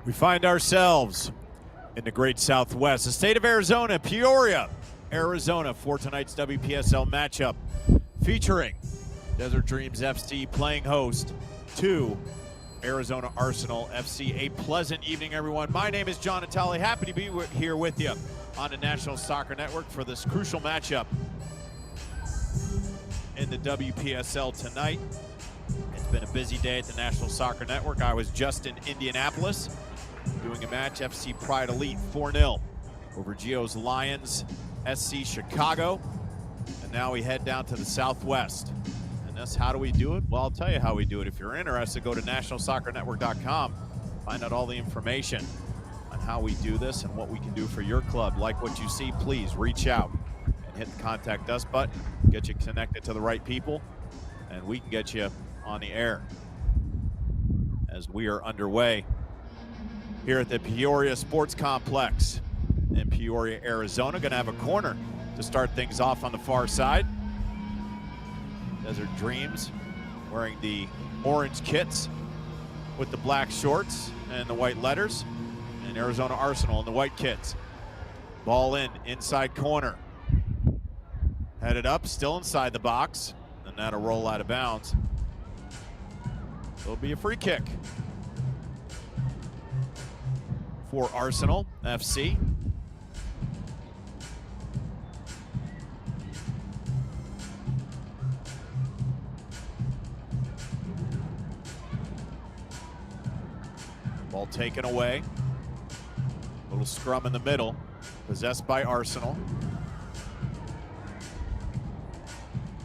We find ourselves in the great Southwest, the state of Arizona, Peoria, Arizona, for tonight's WPSL matchup featuring Desert Dreams FC playing host to Arizona Arsenal FC. A pleasant evening, everyone. My name is John Natale. Happy to be here with you on the National Soccer Network for this crucial matchup in the WPSL tonight. It's been a busy day at the National Soccer Network. I was just in Indianapolis doing a match, FC Pride Elite 4-0 over Geo's Lions, SC Chicago. And now we head down to the Southwest. And that's how do we do it? Well, I'll tell you how we do it. If you're interested, go to nationalsoccernetwork.com. Find out all the information on how we do this and what we can do for your club. Like what you see, please reach out and hit the contact us button, get you connected to the right people, and we can get you on the air as we are underway here at the Peoria Sports Complex in Peoria, Arizona. Going to have a corner to start things off on the far side. Desert Dreams wearing the orange kits with the black shorts and the white letters, and Arizona Arsenal in the white kits. Ball in, inside corner. Headed up, still inside the box, and that'll roll out of bounds. It'll be a free kick for Arsenal FC. Ball taken away. Little scrum in the middle, possessed by Arsenal.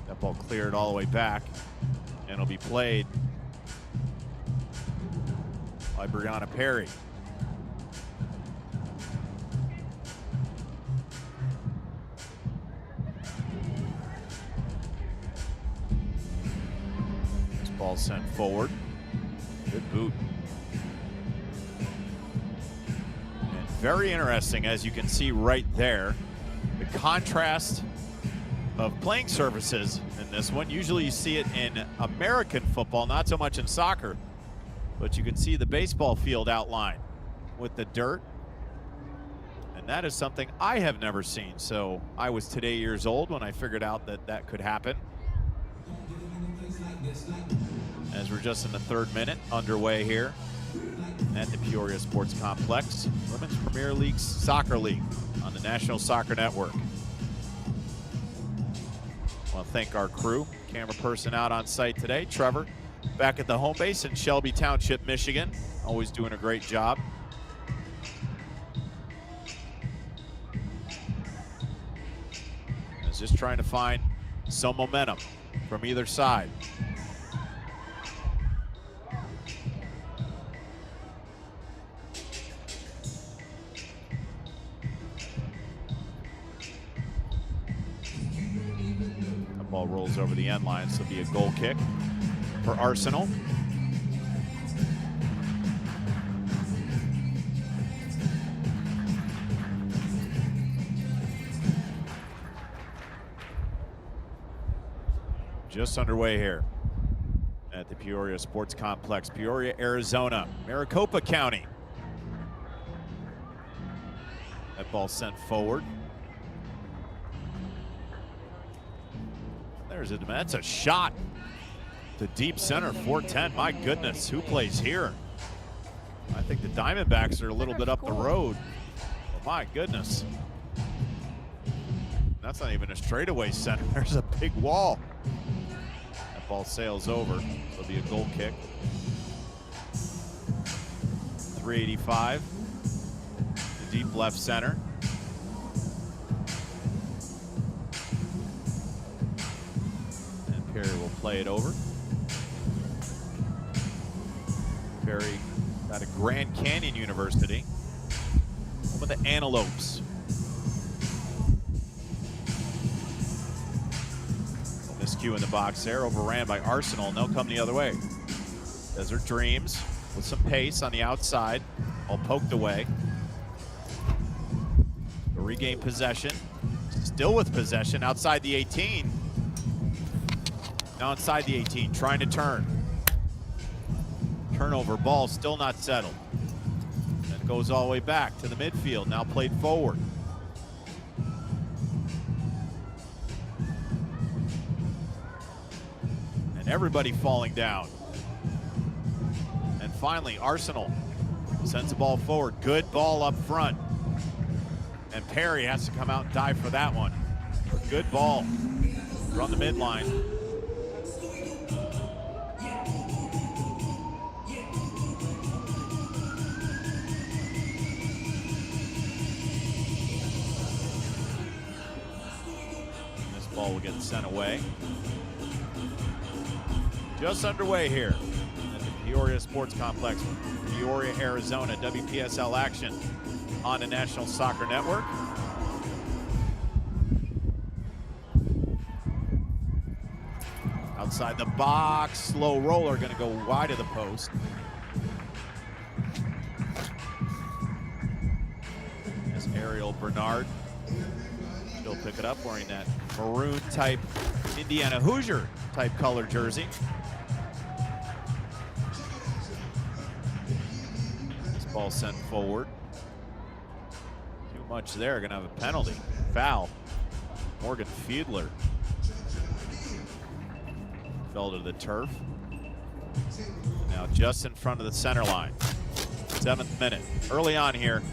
That ball cleared all the way back, and it'll be played by Brianna Perry. This ball sent forward. Good boot. And very interesting, as you can see right there, the contrast of playing surfaces in this one. Usually you see it in American football, not so much in soccer. But you can see the baseball field outline with the dirt. And that is something I have never seen. So I was today years old when I figured out that that could happen. As we're just in the third minute underway here at the Peoria Sports Complex, Women's Premier League Soccer League on the National Soccer Network. I want to thank our crew, camera person out on site today, Trevor, back at the home base in Shelby Township, Michigan. Always doing a great job. It's just trying to find some momentum from either side. The ball rolls over the end line, so it'll be a goal kick for Arsenal. Just underway here at the Peoria Sports Complex, Peoria, Arizona, Maricopa County. That ball sent forward. That's a shot to deep center, 410. My goodness, who plays here? I think the Diamondbacks are a little bit up the road. Oh, my goodness. That's not even a straightaway center. There's a big wall. That ball sails over. It'll be a goal kick. 385. The deep left center. Perry will play it over. Perry out of Grand Canyon University, home of the Antelopes. Miscue in the box there, overran by Arsenal, and they'll come the other way. Desert Dreams with some pace on the outside, all poked away. To regain possession, still with possession outside the 18. Now inside the 18, trying to turn. Turnover, ball still not settled. goes all the way back to the midfield, now played forward. And everybody falling down. And finally, Arsenal sends the ball forward. Good ball up front. And Perry has to come out and dive for that one. Good ball from the midline. This ball will get sent away. Just underway here at the Peoria Sports Complex, Peoria, Arizona. WPSL action on the National Soccer Network. Outside the box, slow roller, going to go wide of the post. As Ariel Bernard, she'll pick it up wearing that maroon type Indiana Hoosier type color jersey. This ball sent forward. Too much there, going to have a penalty. Foul. Morgan Fiedler fell to the turf. Now just in front of the center line. 7th minute. Early on here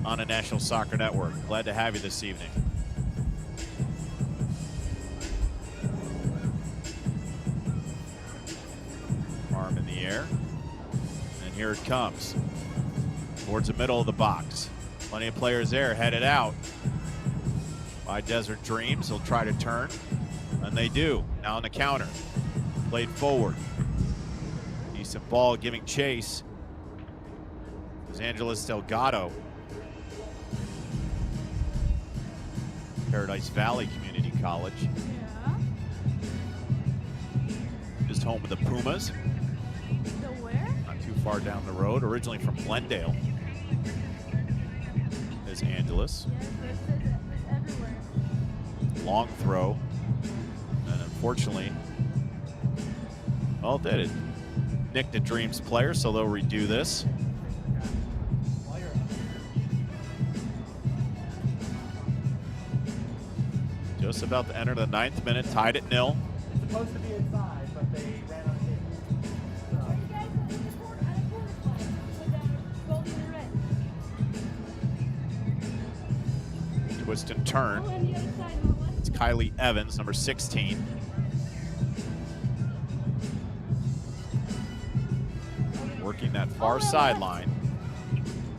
on the National Soccer Network. Glad to have you this evening. Arm in the air. And here it comes. Towards the middle of the box. Plenty of players there, headed out by Desert Dreams. They'll try to turn, and they do. Now on the counter. Played forward. Decent ball giving chase. Is Angeles Delgado. Paradise Valley Community College. Yeah. Just home of the Pumas. The where? Not too far down the road. Originally from Glendale. Is Angeles. Yes, it's everywhere. Long throw. And unfortunately, well, it nicked a Dreams player, so they'll redo this. Just about to enter the 9th minute, tied at 0. Supposed to be inside, but they ran on the table. Twist and turn. It's Kylie Evans, number 16. Working that far sideline,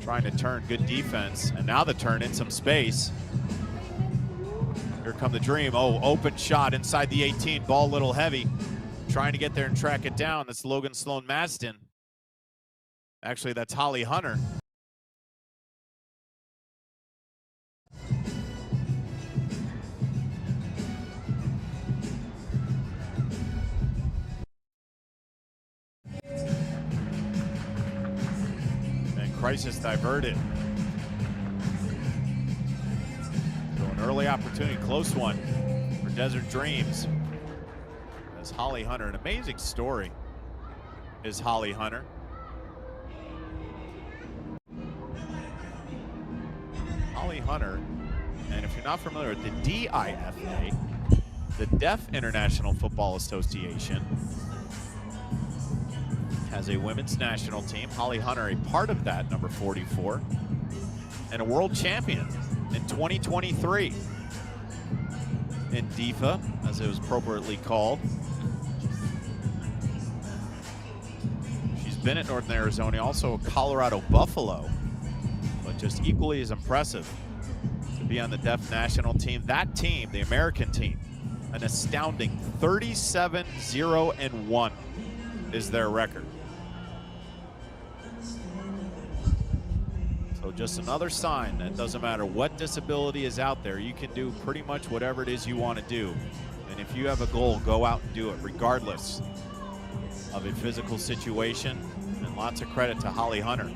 trying to turn. Good defense, and now the turn in some space. Here come the Dream. Oh, open shot inside the 18. Ball a little heavy. Trying to get there and track it down. That's Logan Sloan Maston. Actually, that's Holly Hunter. Crisis diverted. So an early opportunity, close one for Desert Dreams. As Holly Hunter, an amazing story is Holly Hunter. Holly Hunter, and if you're not familiar with the DIFA, the Deaf International Football Association, has a women's national team. Holly Hunter, a part of that, number 44, and a world champion in 2023 in DIFA, as it was appropriately called. She's been at Northern Arizona, also a Colorado Buffalo, but just equally as impressive to be on the deaf national team. That team, the American team, an astounding 37-0-1 is their record. So just another sign that doesn't matter what disability is out there, you can do pretty much whatever it is you want to do. And if you have a goal, go out and do it, regardless of a physical situation. And lots of credit to Holly Hunter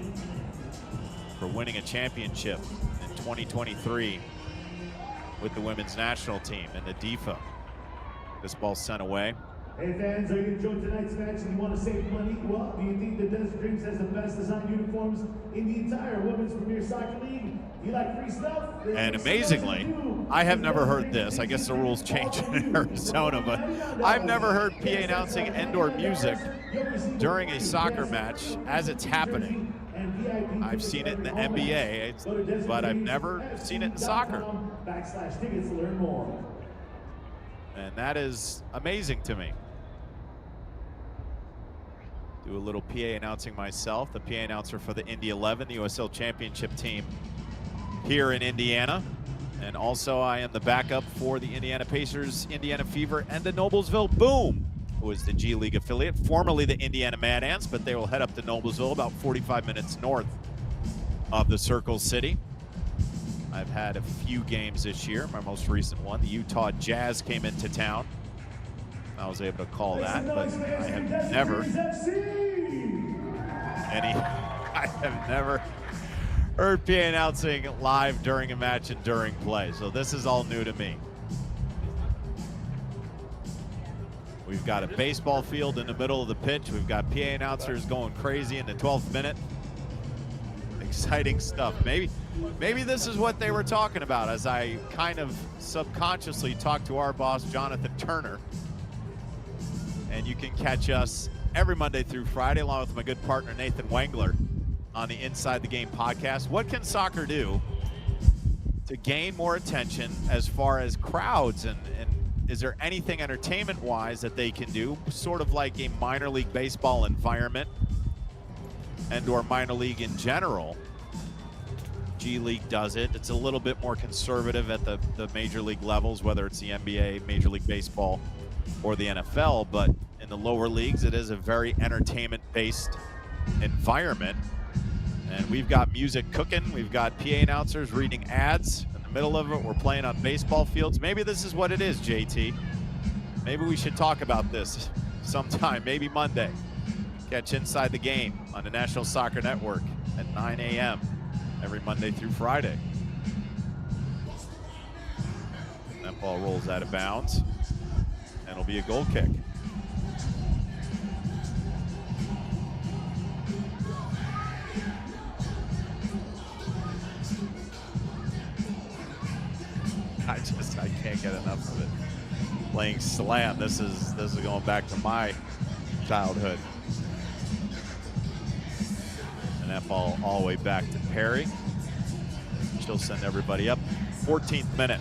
for winning a championship in 2023 with the women's national team in the DIFA. This ball sent away. Hey fans, are you enjoying tonight's match and you want to save money? Well, do you think the Desert Dreams has the best design uniforms in the entire Women's Premier Soccer League? You like free stuff? And amazingly, I have never heard this. I guess the rules change in Arizona, but I've never heard PA announcing indoor music during a soccer match as it's happening. I've seen it in the NBA, but I've never seen it in soccer. /tickets to learn more. And that is amazing to me. Do a little PA announcing myself, the PA announcer for the Indy 11, the USL Championship team here in Indiana. And also I am the backup for the Indiana Pacers, Indiana Fever, and the Noblesville Boom, who is the G League affiliate, formerly the Indiana Mad Ants, but they will head up to Noblesville, about 45 minutes north of the Circle City. I've had a few games this year. My most recent one, the Utah Jazz came into town. I was able to call that, but I have never heard PA announcing live during a match and during play. So this is all new to me. We've got a baseball field in the middle of the pitch. We've got PA announcers going crazy in the 12th minute. Exciting stuff. Maybe this is what they were talking about as I kind of subconsciously talked to our boss, Jonathan Turner. And you can catch us every Monday through Friday, along with my good partner, Nathan Wengler, on the Inside the Game podcast. What can soccer do to gain more attention as far as crowds? And is there anything entertainment-wise that they can do, sort of like a minor league baseball environment and or minor league in general? G League does it. It's a little bit more conservative at the major league levels, whether it's the NBA, Major League Baseball, or the NFL, but in the lower leagues, it is a very entertainment-based environment. And we've got music cooking. We've got PA announcers reading ads. In the middle of it, we're playing on baseball fields. Maybe this is what it is, JT. Maybe we should talk about this sometime, maybe Monday. Catch Inside the Game on the National Soccer Network at 9 a.m. every Monday through Friday. And that ball rolls out of bounds, and it'll be a goal kick. I can't get enough of it. Playing slam, this is going back to my childhood. And that ball all the way back to Perry. She'll send everybody up. 14th minute,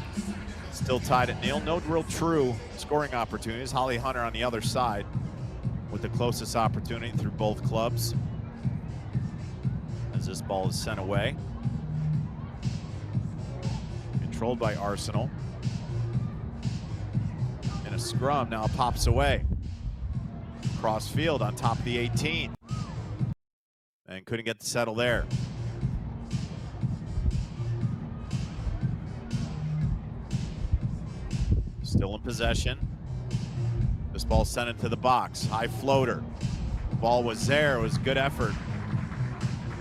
still tied at 0. No real true scoring opportunities. Holly Hunter on the other side with the closest opportunity through both clubs as this ball is sent away. Controlled by Arsenal. And a scrum now pops away. Cross field on top of the 18. And couldn't get the settle there. Still in possession. This ball sent into the box. High floater. The ball was there. It was good effort.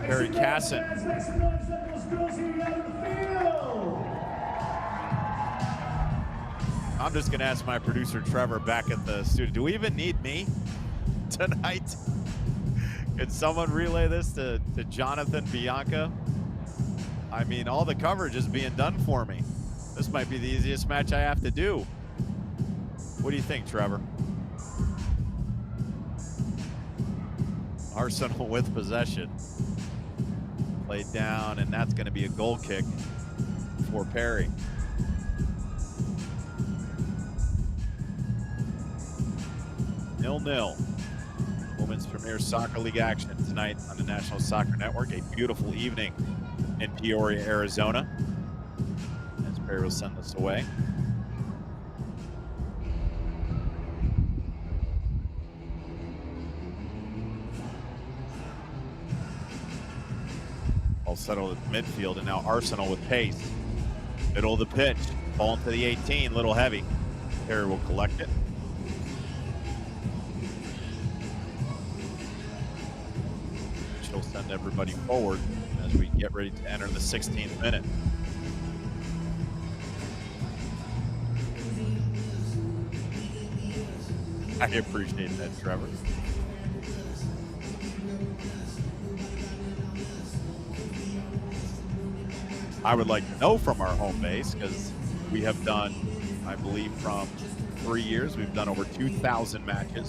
Perry Casson. I'm just going to ask my producer, Trevor, back at the studio. Do we even need me tonight? Could someone relay this to Jonathan Bianca? I mean, all the coverage is being done for me. This might be the easiest match I have to do. What do you think, Trevor? Arsenal with possession. Played down, and that's going to be a goal kick for Perry. Nil-nil. Women's Premier Soccer League action tonight on the National Soccer Network. A beautiful evening in Peoria, Arizona. As Perry will send this away. All settled at midfield, and now Arsenal with pace. Middle of the pitch. Ball into the 18, little heavy. Perry will collect it. She'll send everybody forward as we get ready to enter the 16th minute. I appreciate that, Trevor. I would like to know from our home base, because we have done, I believe, from 3 years, we've done over 2,000 matches.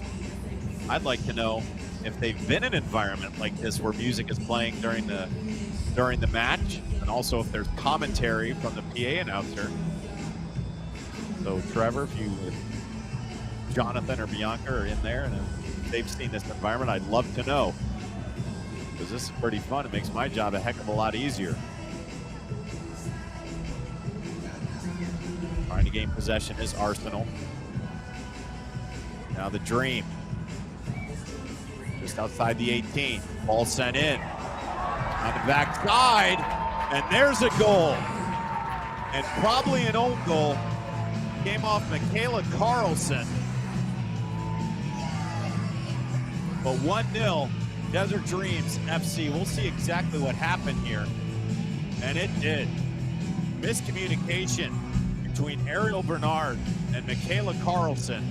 I'd like to know if they've been in an environment like this where music is playing during the match, and also if there's commentary from the PA announcer. So Trevor, if Jonathan or Bianca are in there and if they've seen this environment, I'd love to know, because this is pretty fun. It makes my job a heck of a lot easier. Trying to gain possession is Arsenal. Now the Dream. Just outside the 18. Ball sent in. On the backside. And there's a goal. And probably an own goal. Came off Michaela Carlson. But 1-0, Desert Dreams FC. We'll see exactly what happened here. And it did. Miscommunication between Ariel Bernard and Michaela Carlson.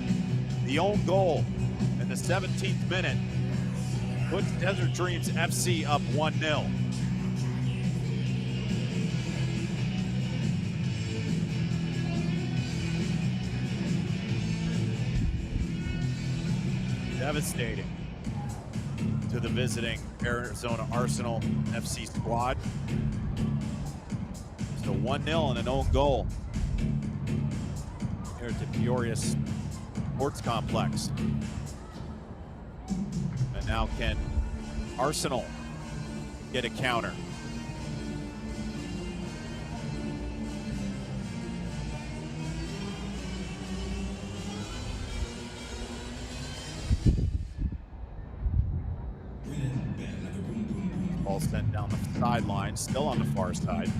The own goal in the 17th minute puts Desert Dreams FC up 1-0. Devastating to the visiting Arizona Arsenal FC squad. So 1-0 and an own goal here at the Peoria Sports Complex. And now can Arsenal get a counter? Ball sent down the sideline, still on the far side.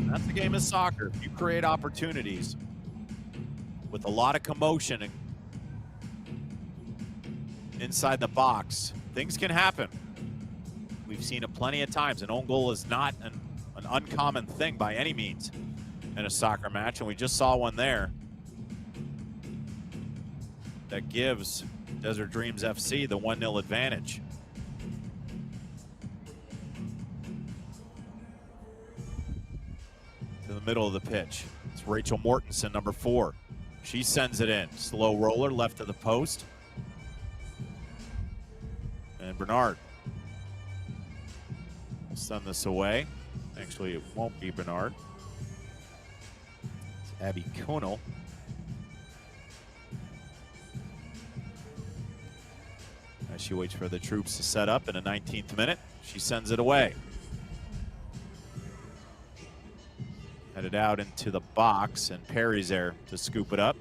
That's the game of soccer. If you create opportunities with a lot of commotion and inside the box, things can happen. We've seen it plenty of times. An own goal is not an uncommon thing by any means in a soccer match, and we just saw one there that gives Desert Dreams FC the 1-0 advantage. To the middle of the pitch. It's Rachel Mortensen, number 4. She sends it in. Slow roller, left of the post. And Bernard will send this away. Actually, it won't be Bernard. It's Abby Kunal. As she waits for the troops to set up in the 19th minute, she sends it away. Headed out into the box, and Perry's there to scoop it up.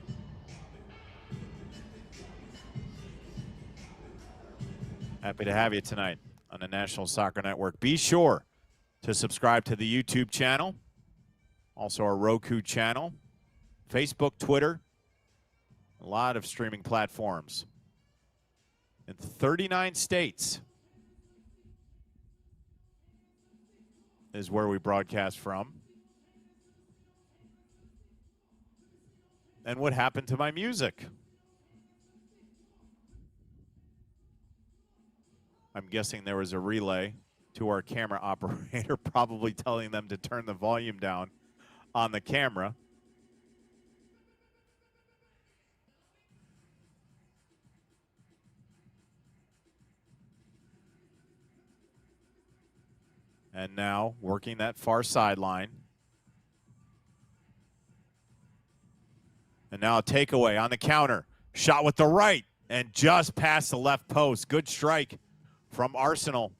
Happy to have you tonight on the National Soccer Network. Be sure to subscribe to the YouTube channel, also our Roku channel, Facebook, Twitter, a lot of streaming platforms in 39 states is where we broadcast from. And what happened to my music? I'm guessing there was a relay to our camera operator, probably telling them to turn the volume down on the camera. And now working that far sideline. And now a takeaway on the counter. Shot with the right and just past the left post. Good strike from Arsenal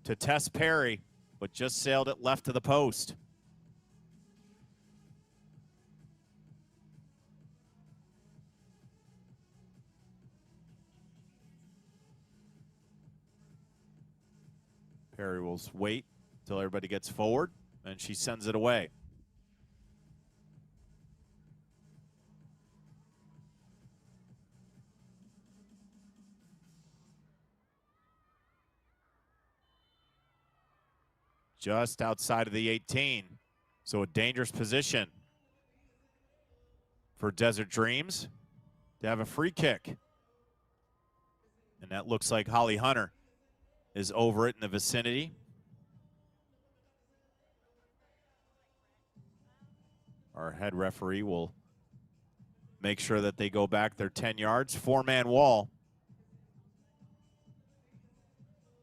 to Tess Perry, but just sailed it left to the post. Perry will wait until everybody gets forward, and she sends it away. Just outside of the 18, so a dangerous position for Desert Dreams to have a free kick. And that looks like Holly Hunter is over it in the vicinity. Our head referee will make sure that they go back their 10 yards. Four-man wall.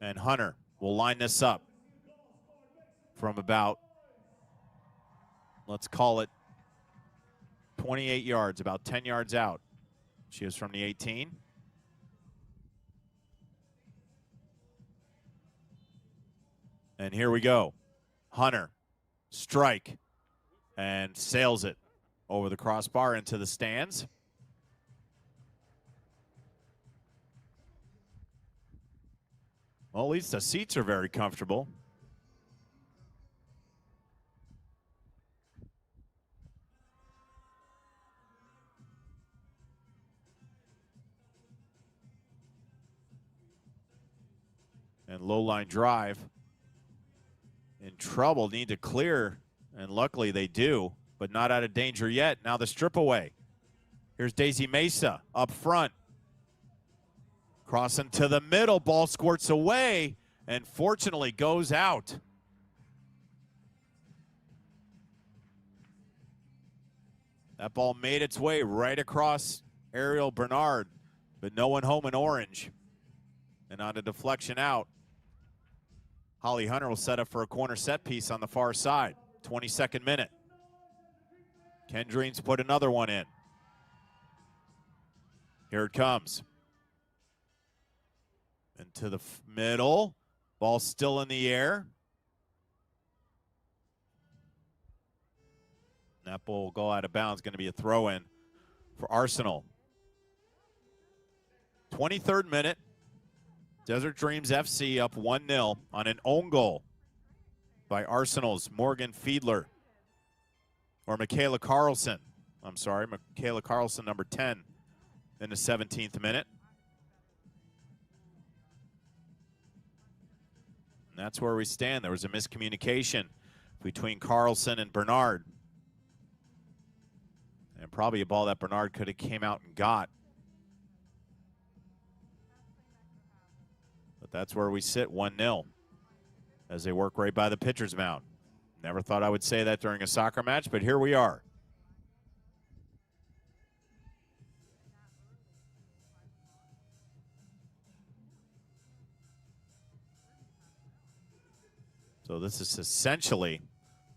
And Hunter will line this up from about, let's call it 28 yards, about 10 yards out. She is from the 18. And here we go. Hunter, strike, and sails it over the crossbar into the stands. Well, at least the seats are very comfortable. And low line drive. In trouble, need to clear, and luckily they do, but not out of danger yet. Now the strip away. Here's Daisy Mesa up front. Crossing to the middle, ball squirts away, and fortunately goes out. That ball made its way right across Ariel Bernard, but no one home in orange. And on a deflection out, Holly Hunter will set up for a corner set piece on the far side. 22nd minute. Ken Dreams put another one in. Here it comes. Into the middle. Ball still in the air. That ball will go out of bounds. Going to be a throw-in for Arsenal. 23rd minute. Desert Dreams FC up 1-0 on an own goal by Arsenal's Morgan Fiedler. Or Michaela Carlson. I'm sorry, Michaela Carlson, number 10 in the 17th minute. And that's where we stand. There was a miscommunication between Carlson and Bernard. And probably a ball that Bernard could have came out and got. But that's where we sit, 1-0, as they work right by the pitcher's mound. Never thought I would say that during a soccer match, but here we are. So this is essentially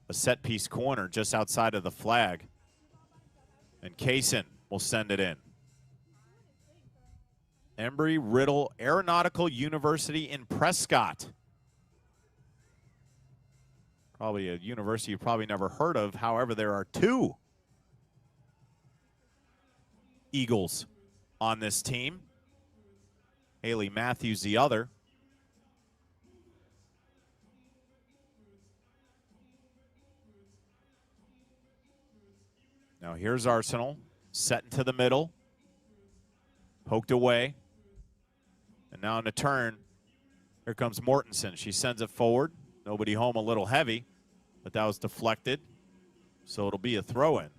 a set-piece corner just outside of the flag. And Kaysen will send it in. Embry-Riddle Aeronautical University in Prescott. Probably a university you've probably never heard of. However, there are two Eagles on this team. Haley Matthews the other. Now here's Arsenal, set into the middle, poked away, and now on the turn, here comes Mortensen. She sends it forward. Nobody home, a little heavy, but that was deflected, so it'll be a throw-in.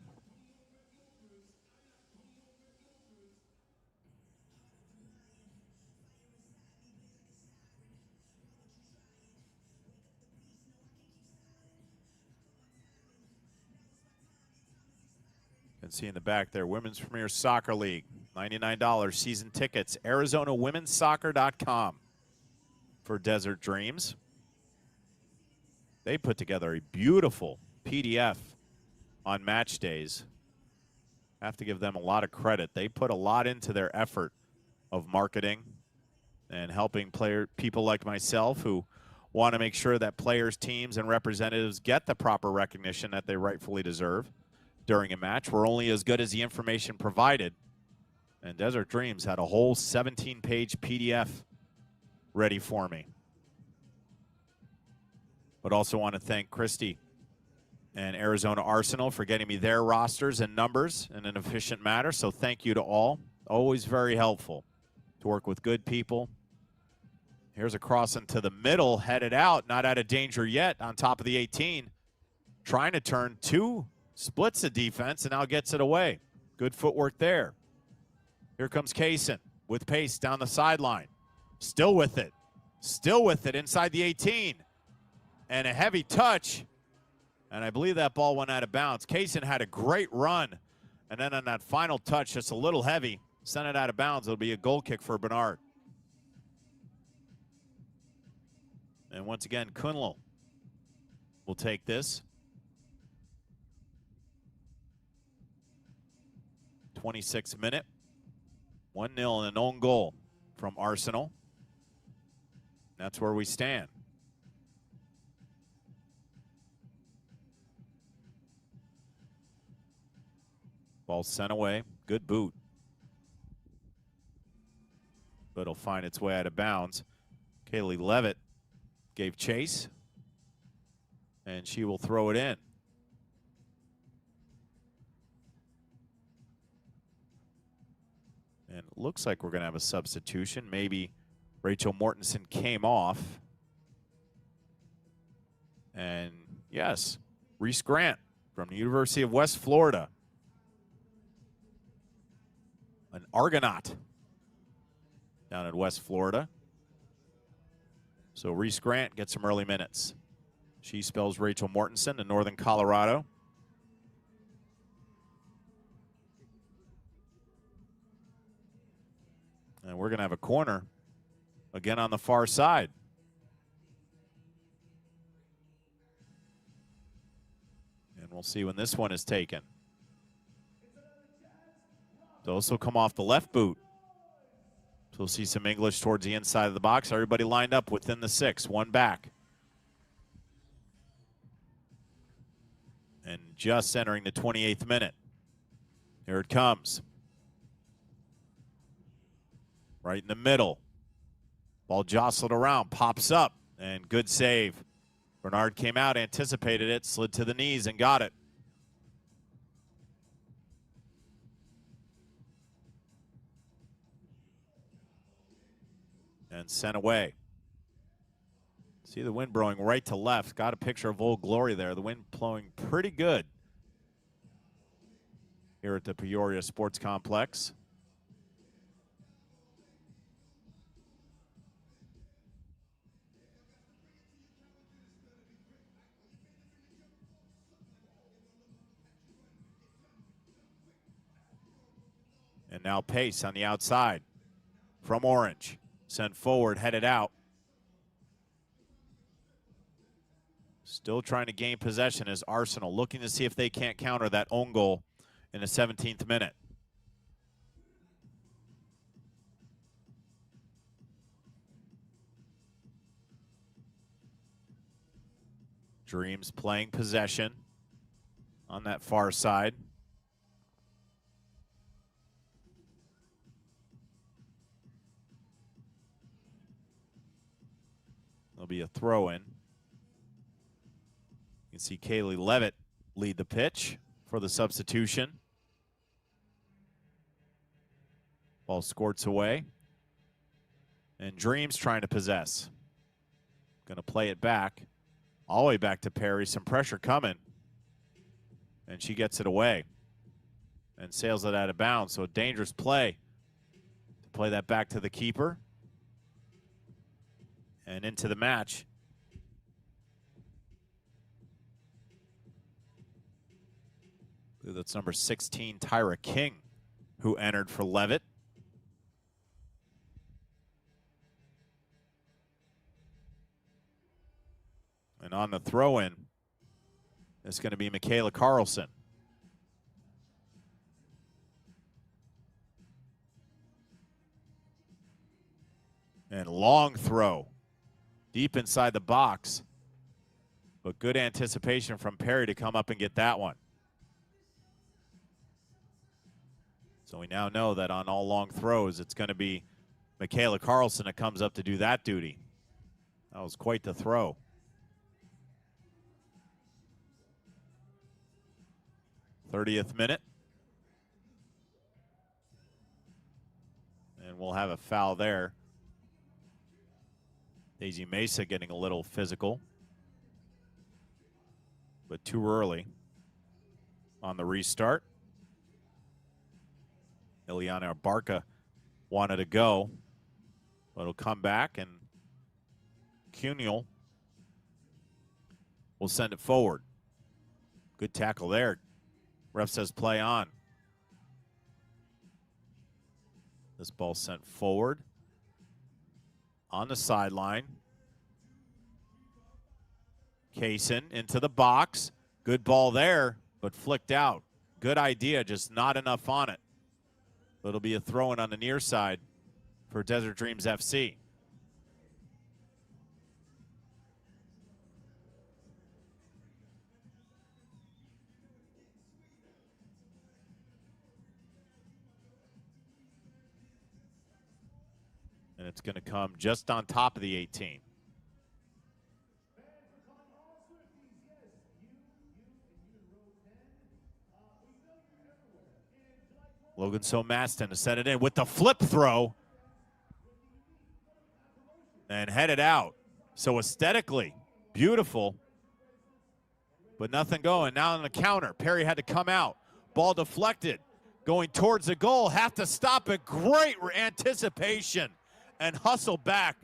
You can see in the back there, Women's Premier Soccer League, $99 season tickets, ArizonaWomenSoccer.com for Desert Dreams. They put together a beautiful PDF on match days. I have to give them a lot of credit. They put a lot into their effort of marketing and helping people like myself who want to make sure that players, teams, and representatives get the proper recognition that they rightfully deserve during a match. We're only as good as the information provided. And Desert Dreams had a whole 17-page PDF ready for me. But also want to thank Christy and Arizona Arsenal for getting me their rosters and numbers in an efficient manner. So thank you to all. Always very helpful to work with good people. Here's a cross into the middle, headed out, not out of danger yet, on top of the 18. Trying to turn two, splits the defense, and now gets it away. Good footwork there. Here comes Kaysen with pace down the sideline. Still with it. Still with it inside the 18. And a heavy touch. And I believe that ball went out of bounds. Kaysen had a great run. And then on that final touch, just a little heavy, sent it out of bounds. It'll be a goal kick for Bernard. And once again, Kunlo will take this. 26th minute. 1-0 and an own goal from Arsenal. That's where we stand. Ball sent away. Good boot. But it'll find its way out of bounds. Kaylee Levitt gave chase. And she will throw it in. And it looks like we're going to have a substitution. Maybe Rachel Mortensen came off. And yes, Reese Grant from the University of West Florida. An Argonaut down in West Florida. So Reese Grant gets some early minutes. She spells Rachel Mortensen in Northern Colorado. And we're going to have a corner again on the far side. And we'll see when this one is taken. Those will come off the left boot. So we'll see some English towards the inside of the box. Everybody lined up within the 6, one back. And just entering the 28th minute. Here it comes. Right in the middle. Ball jostled around, pops up, and good save. Bernard came out, anticipated it, slid to the knees, and got it. And sent away. See the wind blowing right to left. Got a picture of Old Glory there. The wind blowing pretty good here at the Peoria Sports Complex. And now pace on the outside from Orange. Sent forward, headed out. Still trying to gain possession as Arsenal looking to see if they can't counter that own goal in the 17th minute. Dreams playing possession on that far side. There'll be a throw-in. You can see Kaylee Levitt lead the pitch for the substitution. Ball squirts away. And Dreams trying to possess. Going to play it back. All the way back to Perry. Some pressure coming. And she gets it away. And sails it out of bounds. So a dangerous play. To play that back to the keeper. And into the match. I believe that's number 16, Tyra King, who entered for Levitt. And on the throw-in, it's going to be Michaela Carlson. And long throw. Deep inside the box. But good anticipation from Perry to come up and get that one. So we now know that on all long throws, it's going to be Michaela Carlson that comes up to do that duty. That was quite the throw. '30th minute. And we'll have a foul there. Daisy Mesa getting a little physical, but too early on the restart. Ileana Barca wanted to go, but it'll come back, and Cunil will send it forward. Good tackle there. Ref says play on. This ball sent forward on the sideline. Kaysen into the box. Good ball there, but flicked out. Good idea, just not enough on it. It'll be a throw-in on the near side for Desert Dreams FC. And it's going to come just on top of the 18. Logan Maston to set it in with the flip throw and headed out. So aesthetically, beautiful, but nothing going. Now on the counter, Perry had to come out. Ball deflected, going towards the goal. Have to stop it. Great anticipation and hustle back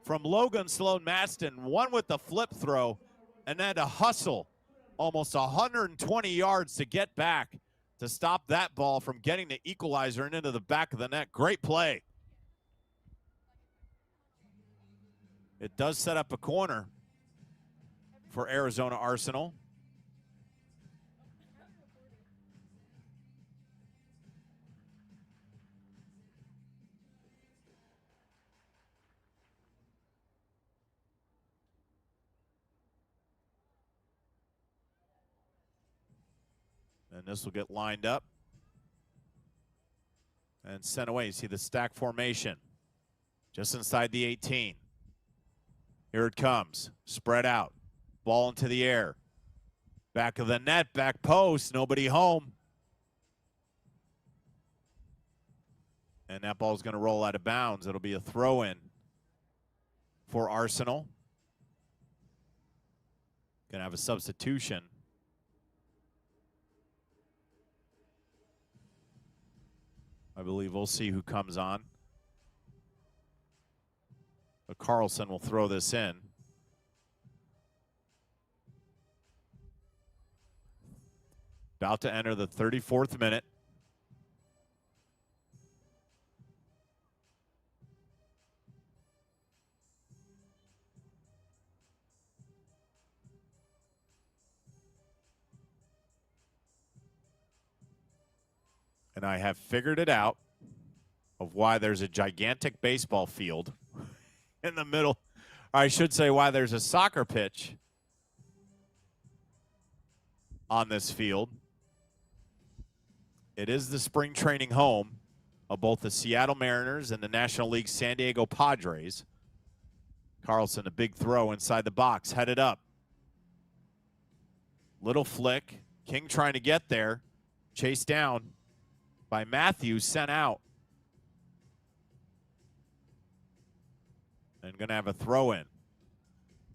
from Logan Maston. One with the flip throw, and then to hustle almost 120 yards to get back to stop that ball from getting the equalizer and into the back of the net. Great play. It does set up a corner for Arizona Arsenal. And this will get lined up and sent away. You see the stack formation just inside the 18. Here it comes, spread out, ball into the air. Back of the net, back post, nobody home. And that ball's going to roll out of bounds. It'll be a throw-in for Arsenal. Going to have a substitution. I believe we'll see who comes on. But Carlson will throw this in. About to enter the 34th minute. And I have figured it out of why there's a gigantic baseball field in the middle. Or I should say why there's a soccer pitch on this field. It is the spring training home of both the Seattle Mariners and the National League San Diego Padres. Carlson, a big throw inside the box, headed up. Little flick. King trying to get there. Chased down by Matthews, sent out. And going to have a throw in.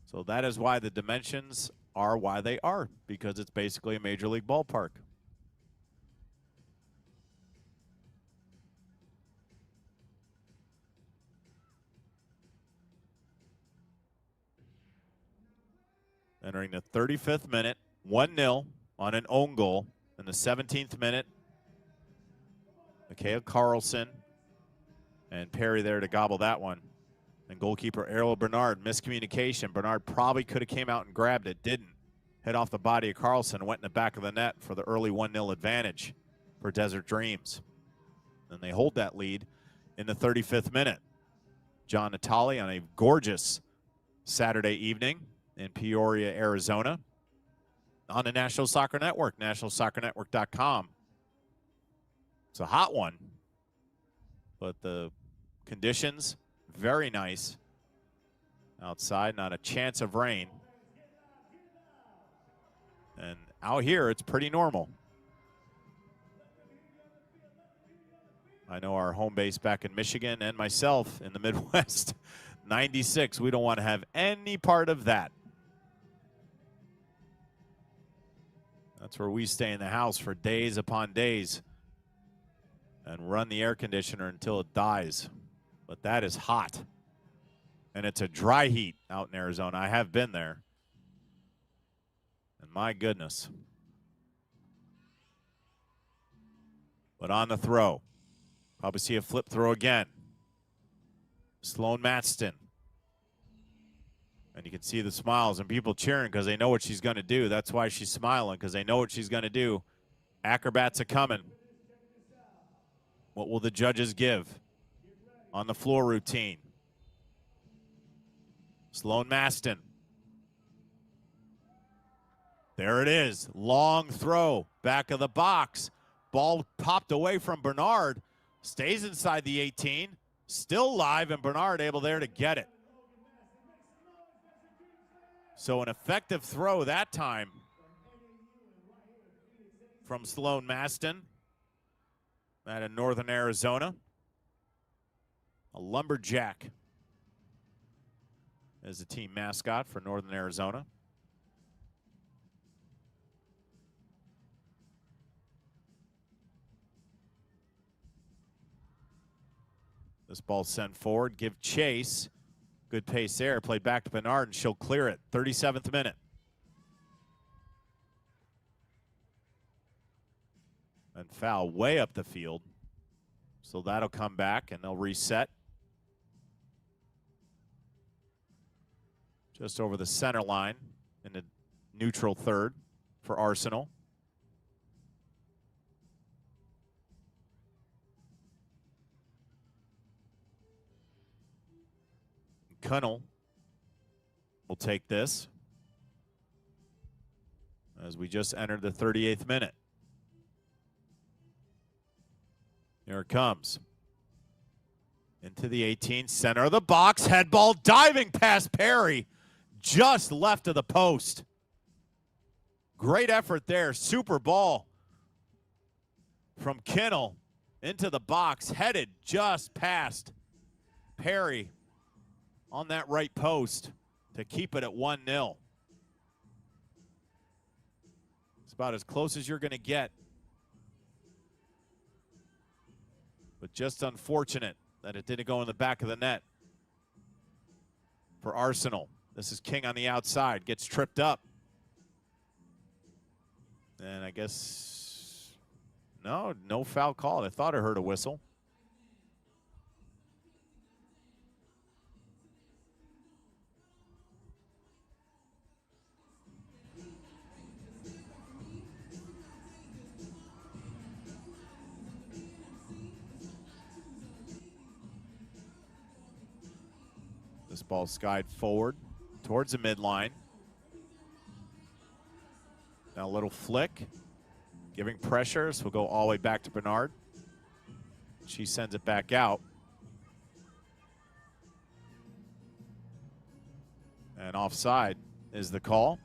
So that is why the dimensions are why they are, because it's basically a major league ballpark. Entering the 35th minute, 1-0 on an own goal. In the 17th minute, Mikhail Carlson and Perry there to gobble that one. And goalkeeper Errol Bernard, miscommunication. Bernard probably could have came out and grabbed it, didn't. Hit off the body of Carlson, went in the back of the net for the early 1-0 advantage for Desert Dreams. And they hold that lead in the 35th minute. John Natali on a gorgeous Saturday evening in Peoria, Arizona, on the National Soccer Network, nationalsoccernetwork.com. It's a hot one, but the conditions, very nice. Outside, not a chance of rain. And out here, it's pretty normal. I know our home base back in Michigan and myself in the Midwest, 96, we don't want to have any part of that. That's where we stay in the house for days upon days. and run the air conditioner until it dies. But that is hot. And it's a dry heat out in Arizona. I have been there. And my goodness. But on the throw. Probably see a flip throw again. Sloan Matson. And you can see the smiles and people cheering because they know what she's going to do. That's why she's smiling, because they know what she's going to do. Acrobats are coming. What will the judges give on the floor routine? Sloan Maston. There it is. Long throw. Back of the box. Ball popped away from Bernard. Stays inside the 18. Still live, and Bernard able there to get it. So an effective throw that time from Sloan Maston out of Northern Arizona. A lumberjack as the team mascot for Northern Arizona. This ball sent forward, give chase. Good pace there, played back to Bernard, and she'll clear it. 37th minute. And foul way up the field. So that'll come back, and they'll reset. Just over the center line in the neutral third for Arsenal. Kunnel will take this as we just entered the 38th minute. Here it comes. Into the 18, center of the box, head ball diving past Perry, just left of the post. Great effort there, super ball from Kunnel into the box, headed just past Perry on that right post to keep it at 1-0. It's about as close as you're going to get. But just unfortunate that it didn't go in the back of the net for Arsenal. This is King on the outside, gets tripped up. And I guess, no foul called. I thought I heard a whistle. This ball skied forward towards the midline. Now a little flick, giving pressure, so we'll go all the way back to Bernard. She sends it back out. And offside is the call.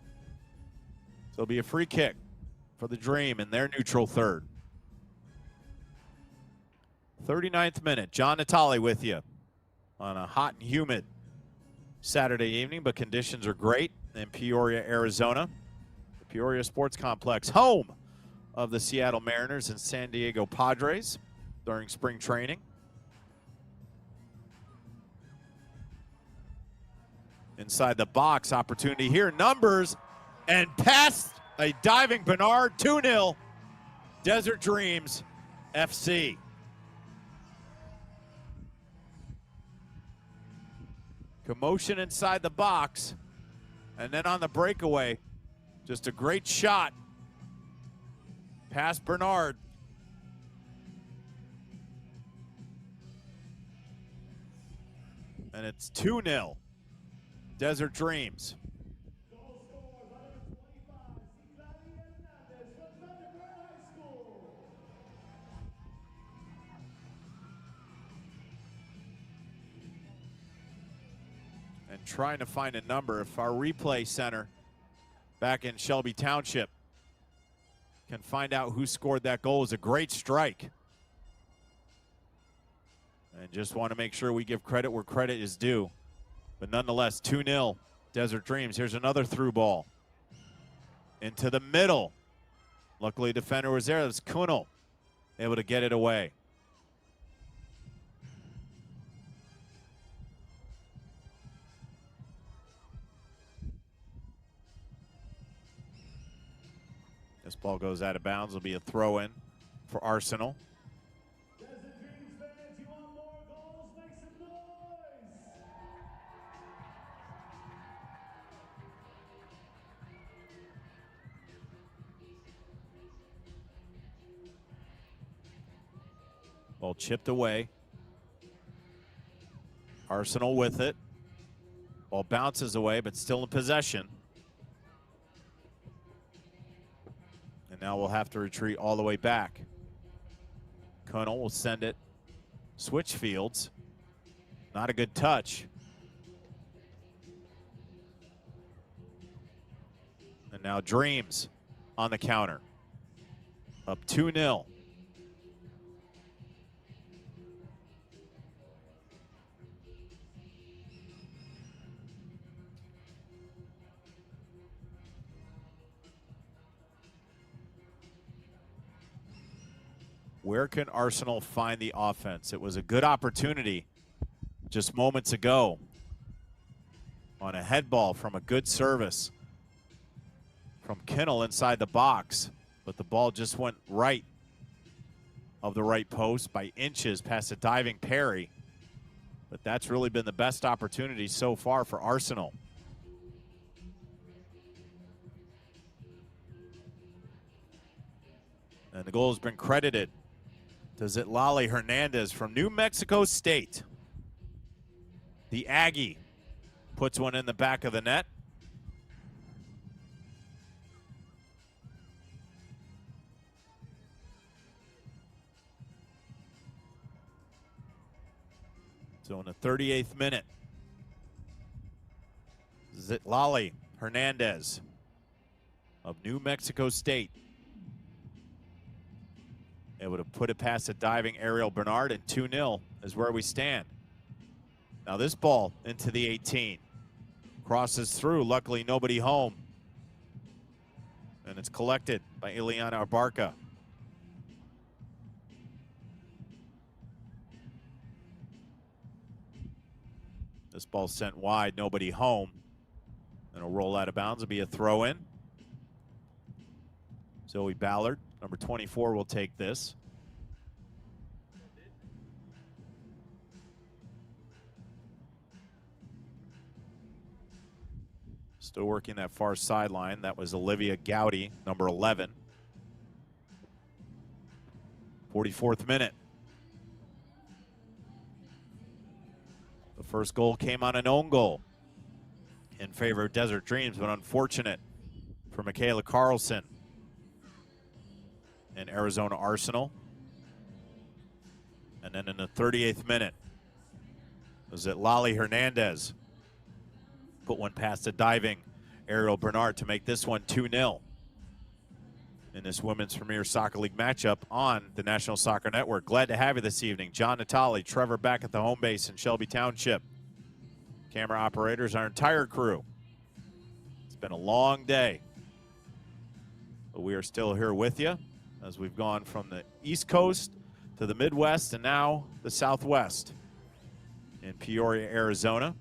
So it'll be a free kick for the Dream in their neutral third. 39th minute, John Natale with you on a hot and humid Saturday evening, but conditions are great in Peoria, Arizona. The Peoria Sports Complex, home of the Seattle Mariners and San Diego Padres during spring training. Inside the box, opportunity here, numbers, and past a diving Bernard, 2-0, Desert Dreams FC. Commotion inside the box, and then on the breakaway, just a great shot past Bernard. And it's 2-0, Desert Dreams. And trying to find a number. If our replay center back in Shelby Township can find out who scored that goal, is a great strike. And just want to make sure we give credit where credit is due. But nonetheless, 2-0, Desert Dreams. Here's another through ball. Into the middle. Luckily, defender was there. That's Kunnel able to get it away. This ball goes out of bounds. It'll be a throw-in for Arsenal. Desert Dreams fans, you want more goals? Make some noise! Ball chipped away. Arsenal with it. Ball bounces away, but still in possession. And now we'll have to retreat all the way back. Connell will send it. Switch fields. Not a good touch. And now Dreams on the counter. Up 2-0. Where can Arsenal find the offense? It was a good opportunity just moments ago on a head ball from a good service from Kinnell inside the box, but the ball just went right of the right post by inches past a diving Perry. But that's really been the best opportunity so far for Arsenal. And the goal has been credited to Zanelli Hernandez from New Mexico State. The Aggie puts one in the back of the net. So in the 38th minute, Zanelli Hernandez of New Mexico State able to put it past a diving Ariel Bernard, and 2-0 is where we stand. Now this ball into the 18. Crosses through, luckily nobody home. And it's collected by Ileana Abarca. This ball sent wide, nobody home. And it'll roll out of bounds, it'll be a throw-in. Zoe Ballard, number 24, will take this. Still working that far sideline. That was Olivia Gowdy, number 11. 44th minute. The first goal came on an own goal in favor of Desert Dreams, but unfortunate for Michaela Carlson and Arizona Arsenal. And then in the 38th minute, was it Lali Hernandez put one past a diving Ariel Bernard to make this one 2-0 in this Women's Premier Soccer League matchup on the National Soccer Network. Glad to have you this evening. John Natali, Trevor back at the home base in Shelby Township. Camera operators, our entire crew. It's been a long day, but we are still here with you as we've gone from the East Coast to the Midwest and now the Southwest in Peoria, Arizona.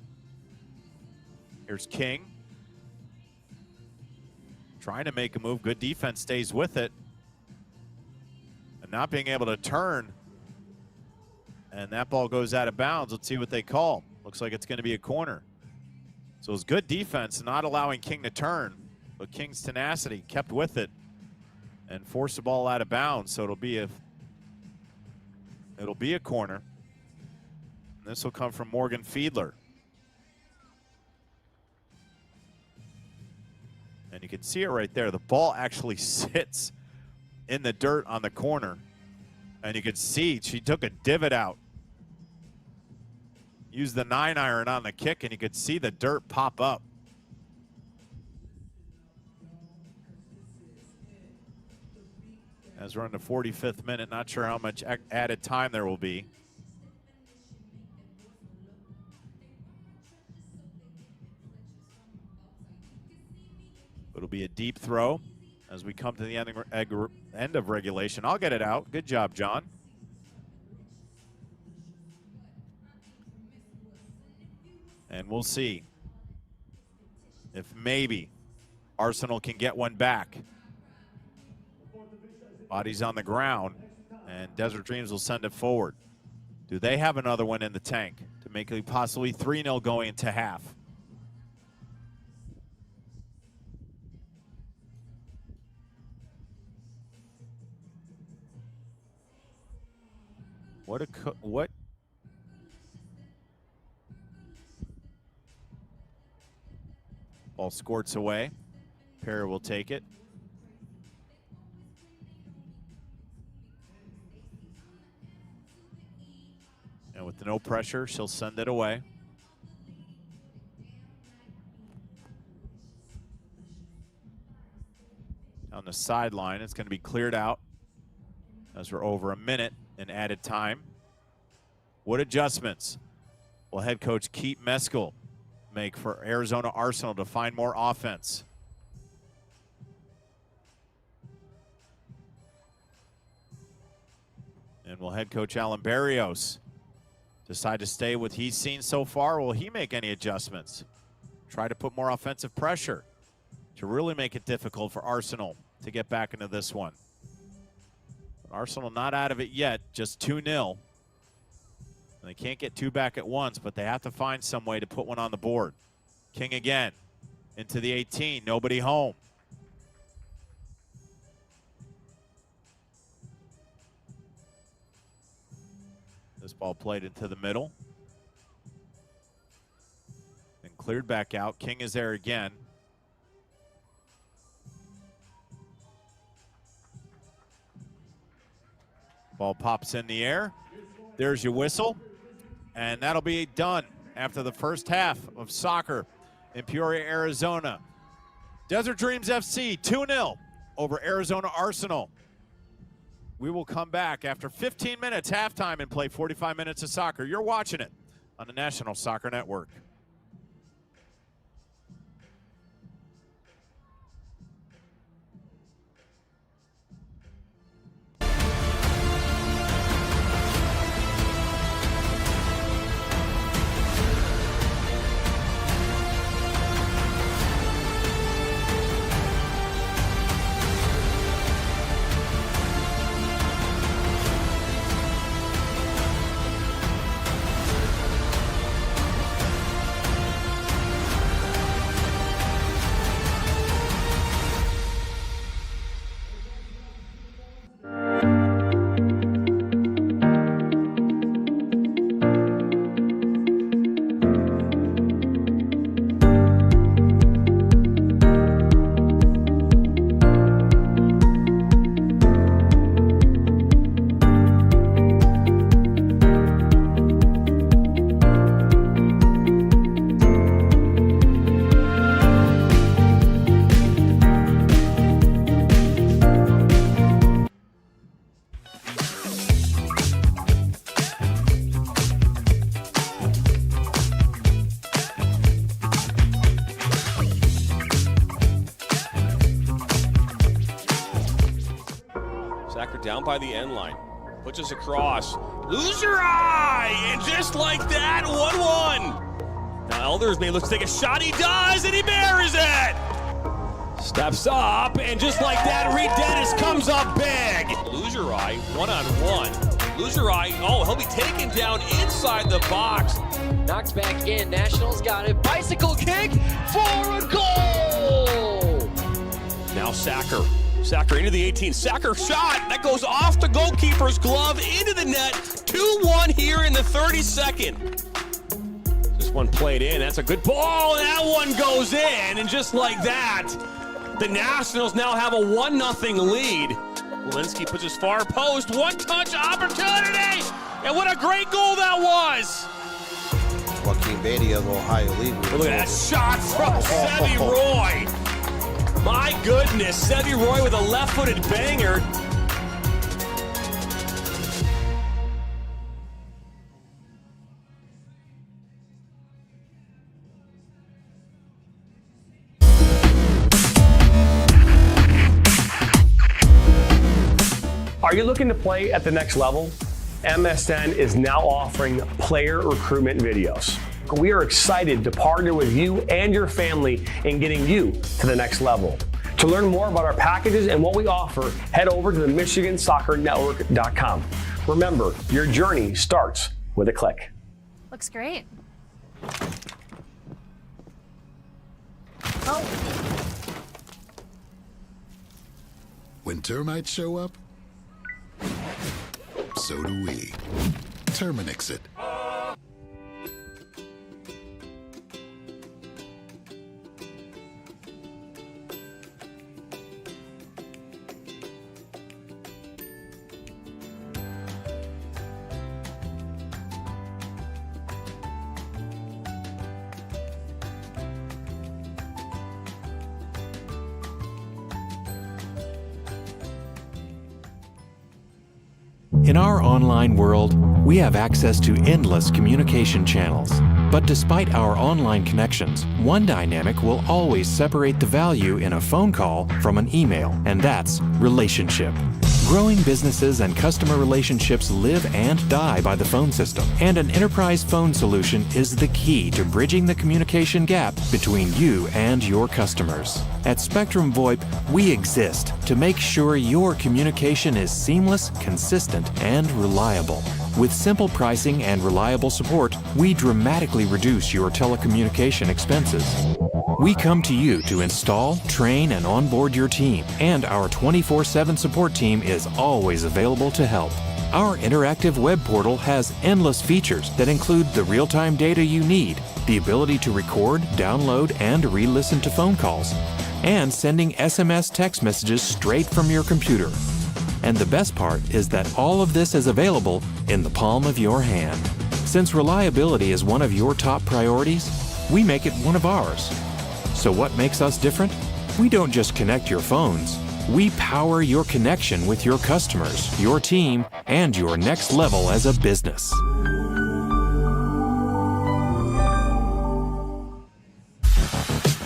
Here's King. Trying to make a move. Good defense stays with it. And not being able to turn. And that ball goes out of bounds. Let's see what they call. Looks like it's going to be a corner. So it's good defense, not allowing King to turn. But King's tenacity kept with it and forced the ball out of bounds. So it'll be a corner. And this will come from Morgan Fiedler. And you can see it right there. The ball actually sits in the dirt on the corner. And you can see she took a divot out. Used the 9-iron on the kick, and you could see the dirt pop up. As we're in the 45th minute, not sure how much added time there will be. It'll be a deep throw as we come to the end of regulation. I'll get it out. Good job, John. And we'll see if maybe Arsenal can get one back. Body's on the ground, and Desert Dreams will send it forward. Do they have another one in the tank to make it possibly 3-0 going into half? What? Ball squirts away. Perry will take it. And with no pressure, she'll send it away. On the sideline, it's going to be cleared out as we're over a minute in added time. What adjustments will head coach Keith Meskel make for Arizona Arsenal to find more offense? And will head coach Alan Barrios decide to stay with what he's seen so far? Will he make any adjustments? Try to put more offensive pressure to really make it difficult for Arsenal to get back into this one. Arsenal not out of it yet, just 2-0. They can't get two back at once, but they have to find some way to put one on the board. King again, into the 18, nobody home. This ball played into the middle. And cleared back out. King is there again. Ball pops in the air. There's your whistle. And that'll be done after the first half of soccer in Peoria, Arizona. Desert Dreams FC 2-0 over Arizona Arsenal. We will come back after 15 minutes halftime and play 45 minutes of soccer. You're watching it on the National Soccer Network. Down by the end line, puts us across, lose your eye, and just like that, 1-1. Now Elders may look to take a shot, he does, and he buries it. Steps up, and just like that, Reed Dennis comes up big. Lose your eye, 1-on-1. Lose your eye, oh, he'll be taken down inside the box. Knocked back in, Nationals got it, bicycle kick for a goal. Now Sacker into the 18. Sacker shot that goes off the goalkeeper's glove into the net. 2-1 here in the 32nd. This one played in. That's a good ball, and that one goes in. And just like that, the Nationals now have a 1-0 lead. Walensky puts his far post. One-touch opportunity. And what a great goal that was. Joaquin Beatty of Ohio League. Look at that shot from Sevy Roy. My goodness, Sevy Roy with a left-footed banger. Are you looking to play at the next level? MSN is now offering player recruitment videos. We are excited to partner with you and your family in getting you to the next level. To learn more about our packages and what we offer, head over to the MichiganSoccerNetwork.com. Remember, your journey starts with a click. Looks great. When termites show up, so do we. Terminix it. In our online world, we have access to endless communication channels. But despite our online connections, one dynamic will always separate the value in a phone call from an email, and that's relationship. Growing businesses and customer relationships live and die by the phone system, and an enterprise phone solution is the key to bridging the communication gap between you and your customers. At Spectrum VoIP, we exist to make sure your communication is seamless, consistent, and reliable. With simple pricing and reliable support, we dramatically reduce your telecommunication expenses. We come to you to install, train, and onboard your team, and our 24/7 support team is always available to help. Our interactive web portal has endless features that include the real-time data you need, the ability to record, download, and re-listen to phone calls, and sending SMS text messages straight from your computer. And the best part is that all of this is available in the palm of your hand. Since reliability is one of your top priorities, we make it one of ours. So what makes us different? We don't just connect your phones. We power your connection with your customers, your team, and your next level as a business.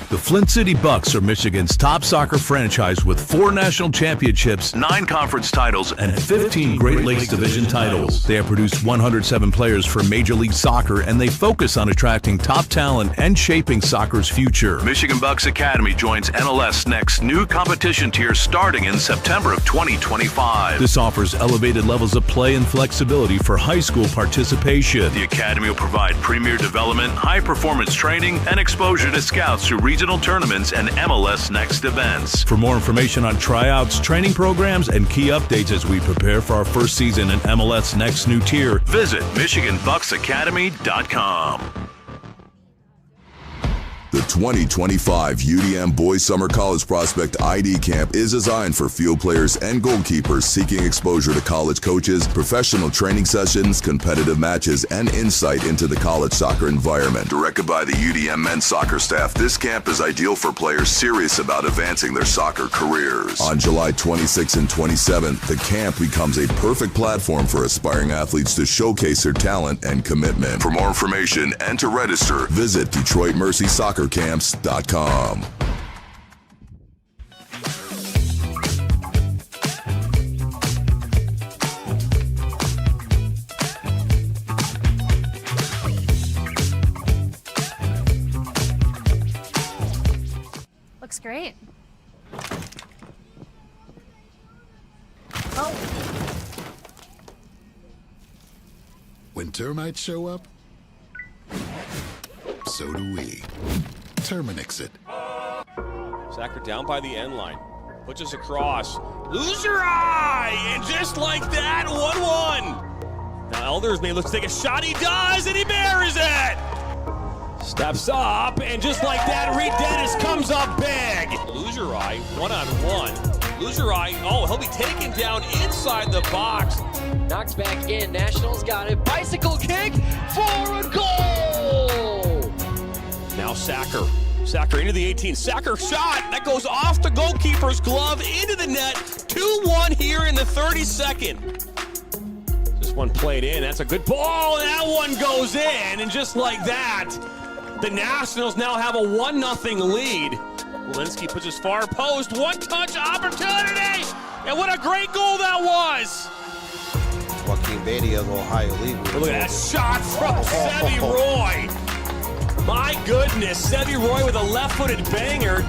The Flint City Bucks are Michigan's top soccer franchise with 4 national championships, 9 conference titles, and 15 Great Lakes Division titles. They have produced 107 players for Major League Soccer, and they focus on attracting top talent and shaping soccer's future. Michigan Bucks Academy joins NLS Next new competition tier starting in September of 2025. This offers elevated levels of play and flexibility for high school participation. The Academy will provide premier development, high-performance training, and exposure to scouts through regional tournaments and MLS Next events. For more information on tryouts, training programs, and key updates as we prepare for our first season in MLS Next new tier, visit MichiganBucksAcademy.com. The 2025 UDM Boys Summer College Prospect ID Camp is designed for field players and goalkeepers seeking exposure to college coaches, professional training sessions, competitive matches, and insight into the college soccer environment. Directed by the UDM men's soccer staff, this camp is ideal for players serious about advancing their soccer careers. On July 26th and 27th, the camp becomes a perfect platform for aspiring athletes to showcase their talent and commitment. For more information and to register, visit DetroitMercySoccerCamps.com. Looks great. When termites show up, so do we. Terminix it. Sacker down by the end line. Puts us across. Loser eye! And just like that, 1-1. Now Elders may look to take a shot. He does, and he buries it! Steps up, and just like that, Reed Dennis comes up big. Loser eye, 1-on-1. Loser eye, oh, he'll be taken down inside the box. Knocks back in. Nationals got it. Bicycle kick for a goal! Now Sacker. Sacker into the 18. Sacker shot. That goes off the goalkeeper's glove into the net. 2-1 here in the 32nd. Just one played in. That's a good ball. And that one goes in. And just like that, the Nationals now have a 1-0 lead. Walensky puts his far post. One-touch opportunity. And what a great goal that was. Joaquin Beatty of Ohio League. Look at that shot from Sevi Roy. My goodness, Sevi Roy with a left-footed banger.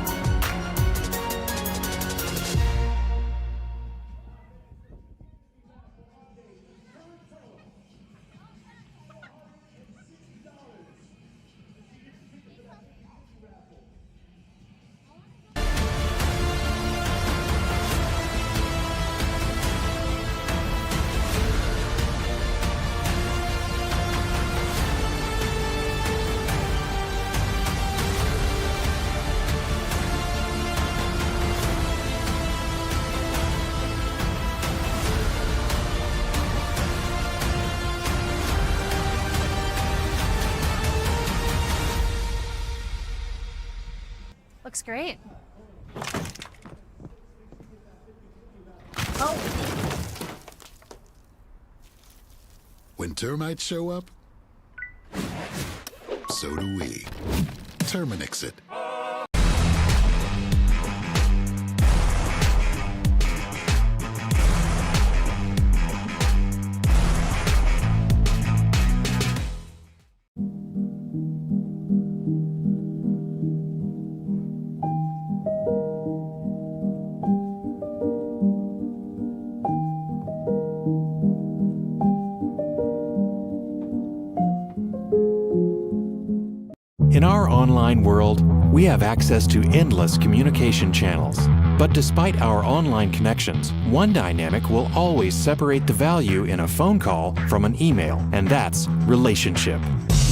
great. When termites show up, so do we. Terminix it. In our online world, we have access to endless communication channels. But despite our online connections, one dynamic will always separate the value in a phone call from an email, and that's relationship.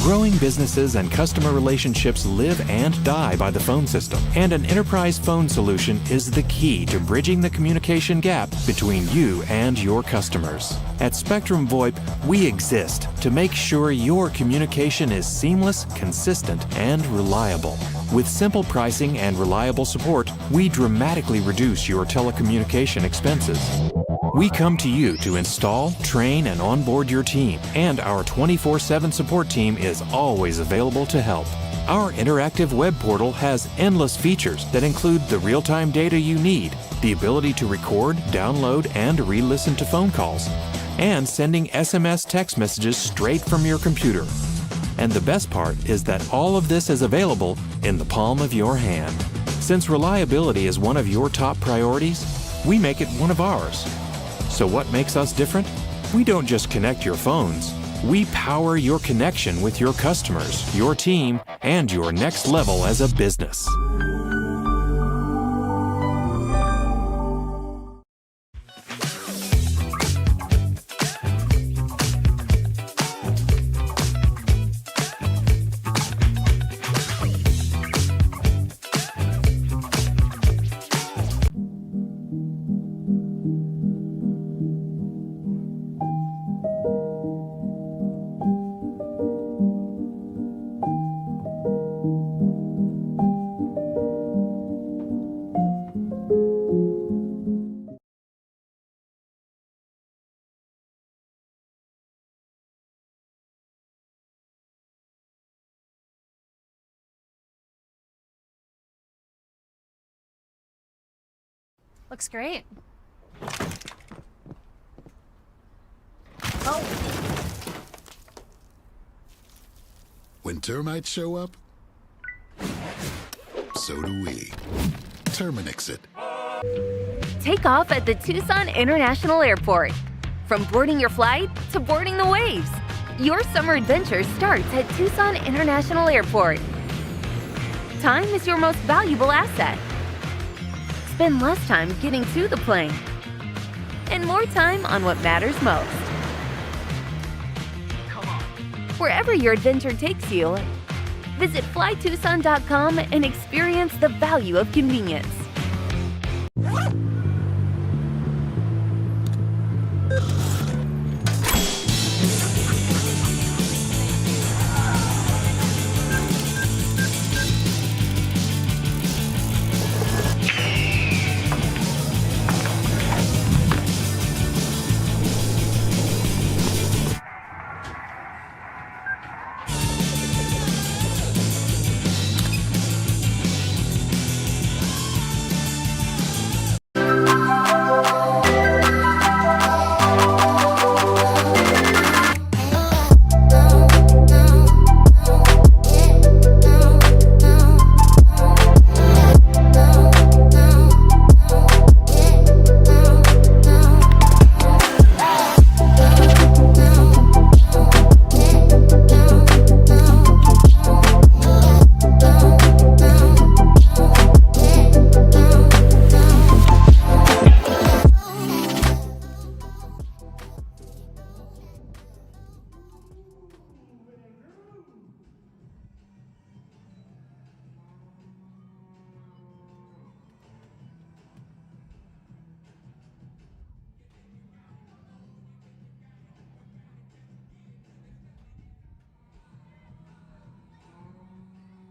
Growing businesses and customer relationships live and die by the phone system, and an enterprise phone solution is the key to bridging the communication gap between you and your customers. At Spectrum VoIP, we exist to make sure your communication is seamless, consistent, and reliable. With simple pricing and reliable support, we dramatically reduce your telecommunication expenses. We come to you to install, train, and onboard your team, and our 24/7 support team is always available to help. Our interactive web portal has endless features that include the real-time data you need, the ability to record, download, and re-listen to phone calls, and sending SMS text messages straight from your computer. And the best part is that all of this is available in the palm of your hand. Since reliability is one of your top priorities, we make it one of ours. So what makes us different? We don't just connect your phones. We power your connection with your customers, your team, and your next level as a business. Looks great. When termites show up, so do we. Terminix it. Take off at the Tucson International Airport. From boarding your flight to boarding the waves, your summer adventure starts at Tucson International Airport. Time is your most valuable asset. Spend less time getting to the plane and more time on what matters most. Wherever your adventure takes you, visit flytucson.com and experience the value of convenience.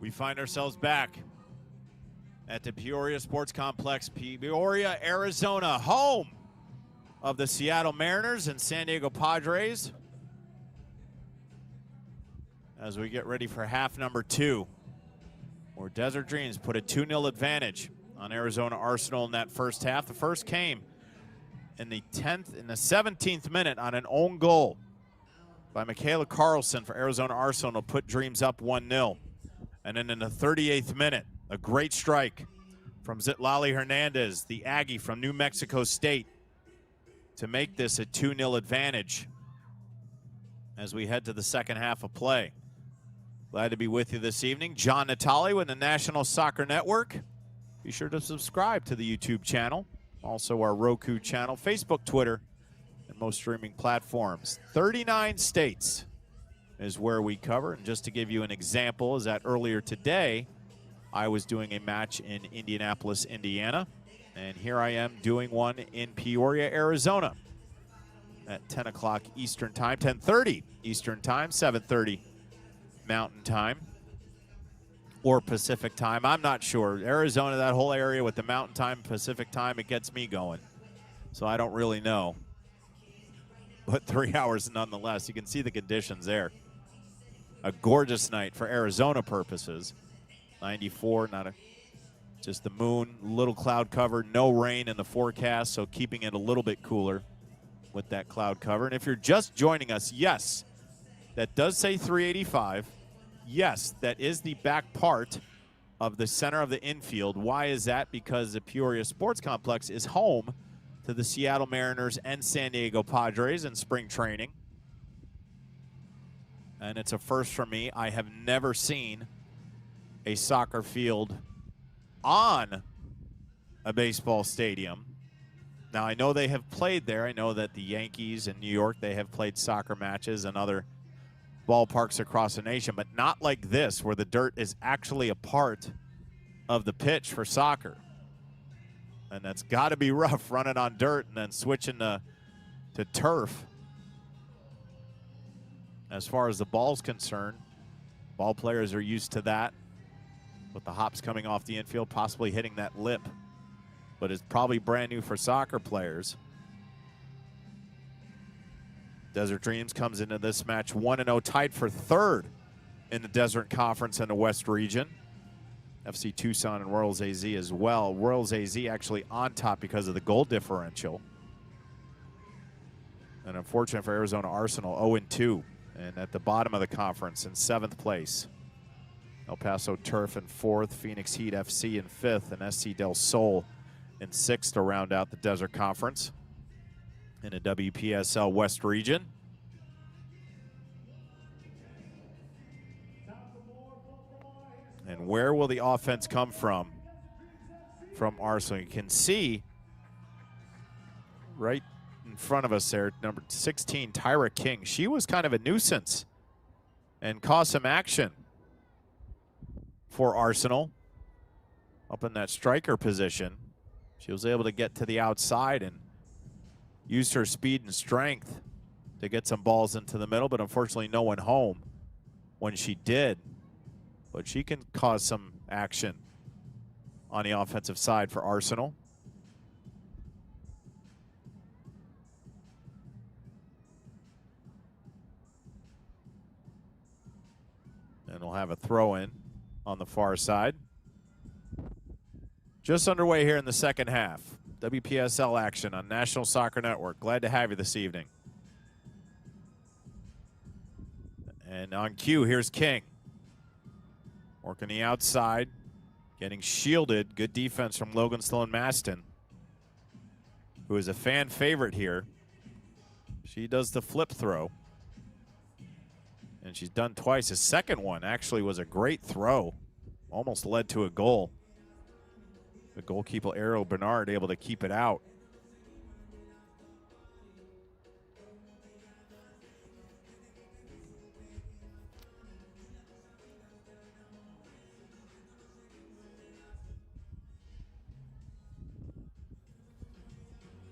We find ourselves back at the Peoria Sports Complex, Peoria, Arizona, home of the Seattle Mariners and San Diego Padres. As we get ready for half number 2, where Desert Dreams put a 2-0 advantage on Arizona Arsenal in that first half. The first came in the 17th minute on an own goal by Michaela Carlson for Arizona Arsenal to put Dreams up 1-0. And then in the 38th minute, a great strike from Zitlali Hernandez, the Aggie from New Mexico State, to make this a 2-0 advantage as we head to the second half of play. Glad to be with you this evening. John Natali with the National Soccer Network. Be sure to subscribe to the YouTube channel, also our Roku channel, Facebook, Twitter, and most streaming platforms. 39 states is where we cover. And just to give you an example, is that earlier today, I was doing a match in Indianapolis, Indiana. And here I am doing one in Peoria, Arizona at 10 o'clock Eastern Time, 10:30 Eastern Time, 7:30 Mountain Time or Pacific Time. I'm not sure. Arizona, that whole area with the Mountain Time, Pacific Time, it gets me going. So I don't really know. But 3 hours nonetheless. You can see the conditions there. A gorgeous night for Arizona purposes. 94, just the moon, little cloud cover, no rain in the forecast, so keeping it a little bit cooler with that cloud cover. And if you're just joining us, yes, that does say 385. Yes, that is the back part of the center of the infield. Why is that? Because the Peoria Sports Complex is home to the Seattle Mariners and San Diego Padres in spring training. And it's a first for me. I have never seen a soccer field on a baseball stadium. Now, I know they have played there. I know that the Yankees in New York, they have played soccer matches and other ballparks across the nation, but not like this, where the dirt is actually a part of the pitch for soccer. And that's got to be rough, running on dirt and then switching to turf. As far as the ball's concerned, ball players are used to that, with the hops coming off the infield, possibly hitting that lip. But it's probably brand new for soccer players. Desert Dreams comes into this match 1-0, tied for third in the Desert Conference in the West region. FC Tucson and Royals AZ as well. Royals AZ actually on top because of the goal differential. And unfortunate for Arizona Arsenal, 0-2. And at the bottom of the conference in 7th place. El Paso Turf in 4th, Phoenix Heat FC in 5th, and SC Del Sol in 6th to round out the Desert Conference in the WPSL West region. And where will the offense come from Arsenal? You can see right in front of us there, number 16, Tyra King. She was kind of a nuisance and caused some action for Arsenal up in that striker position. She was able to get to the outside and used her speed and strength to get some balls into the middle, but unfortunately no one home when she did. But she can cause some action on the offensive side for Arsenal. And we'll have a throw-in on the far side. Just underway here in the second half. WPSL action on National Soccer Network. Glad to have you this evening. And on cue, here's King. Working the outside, getting shielded. Good defense from Logan Sloan-Maston, who is a fan favorite here. She does the flip throw. And she's done twice. The second one actually was a great throw. Almost led to a goal. The goalkeeper, Ariel Bernard, able to keep it out.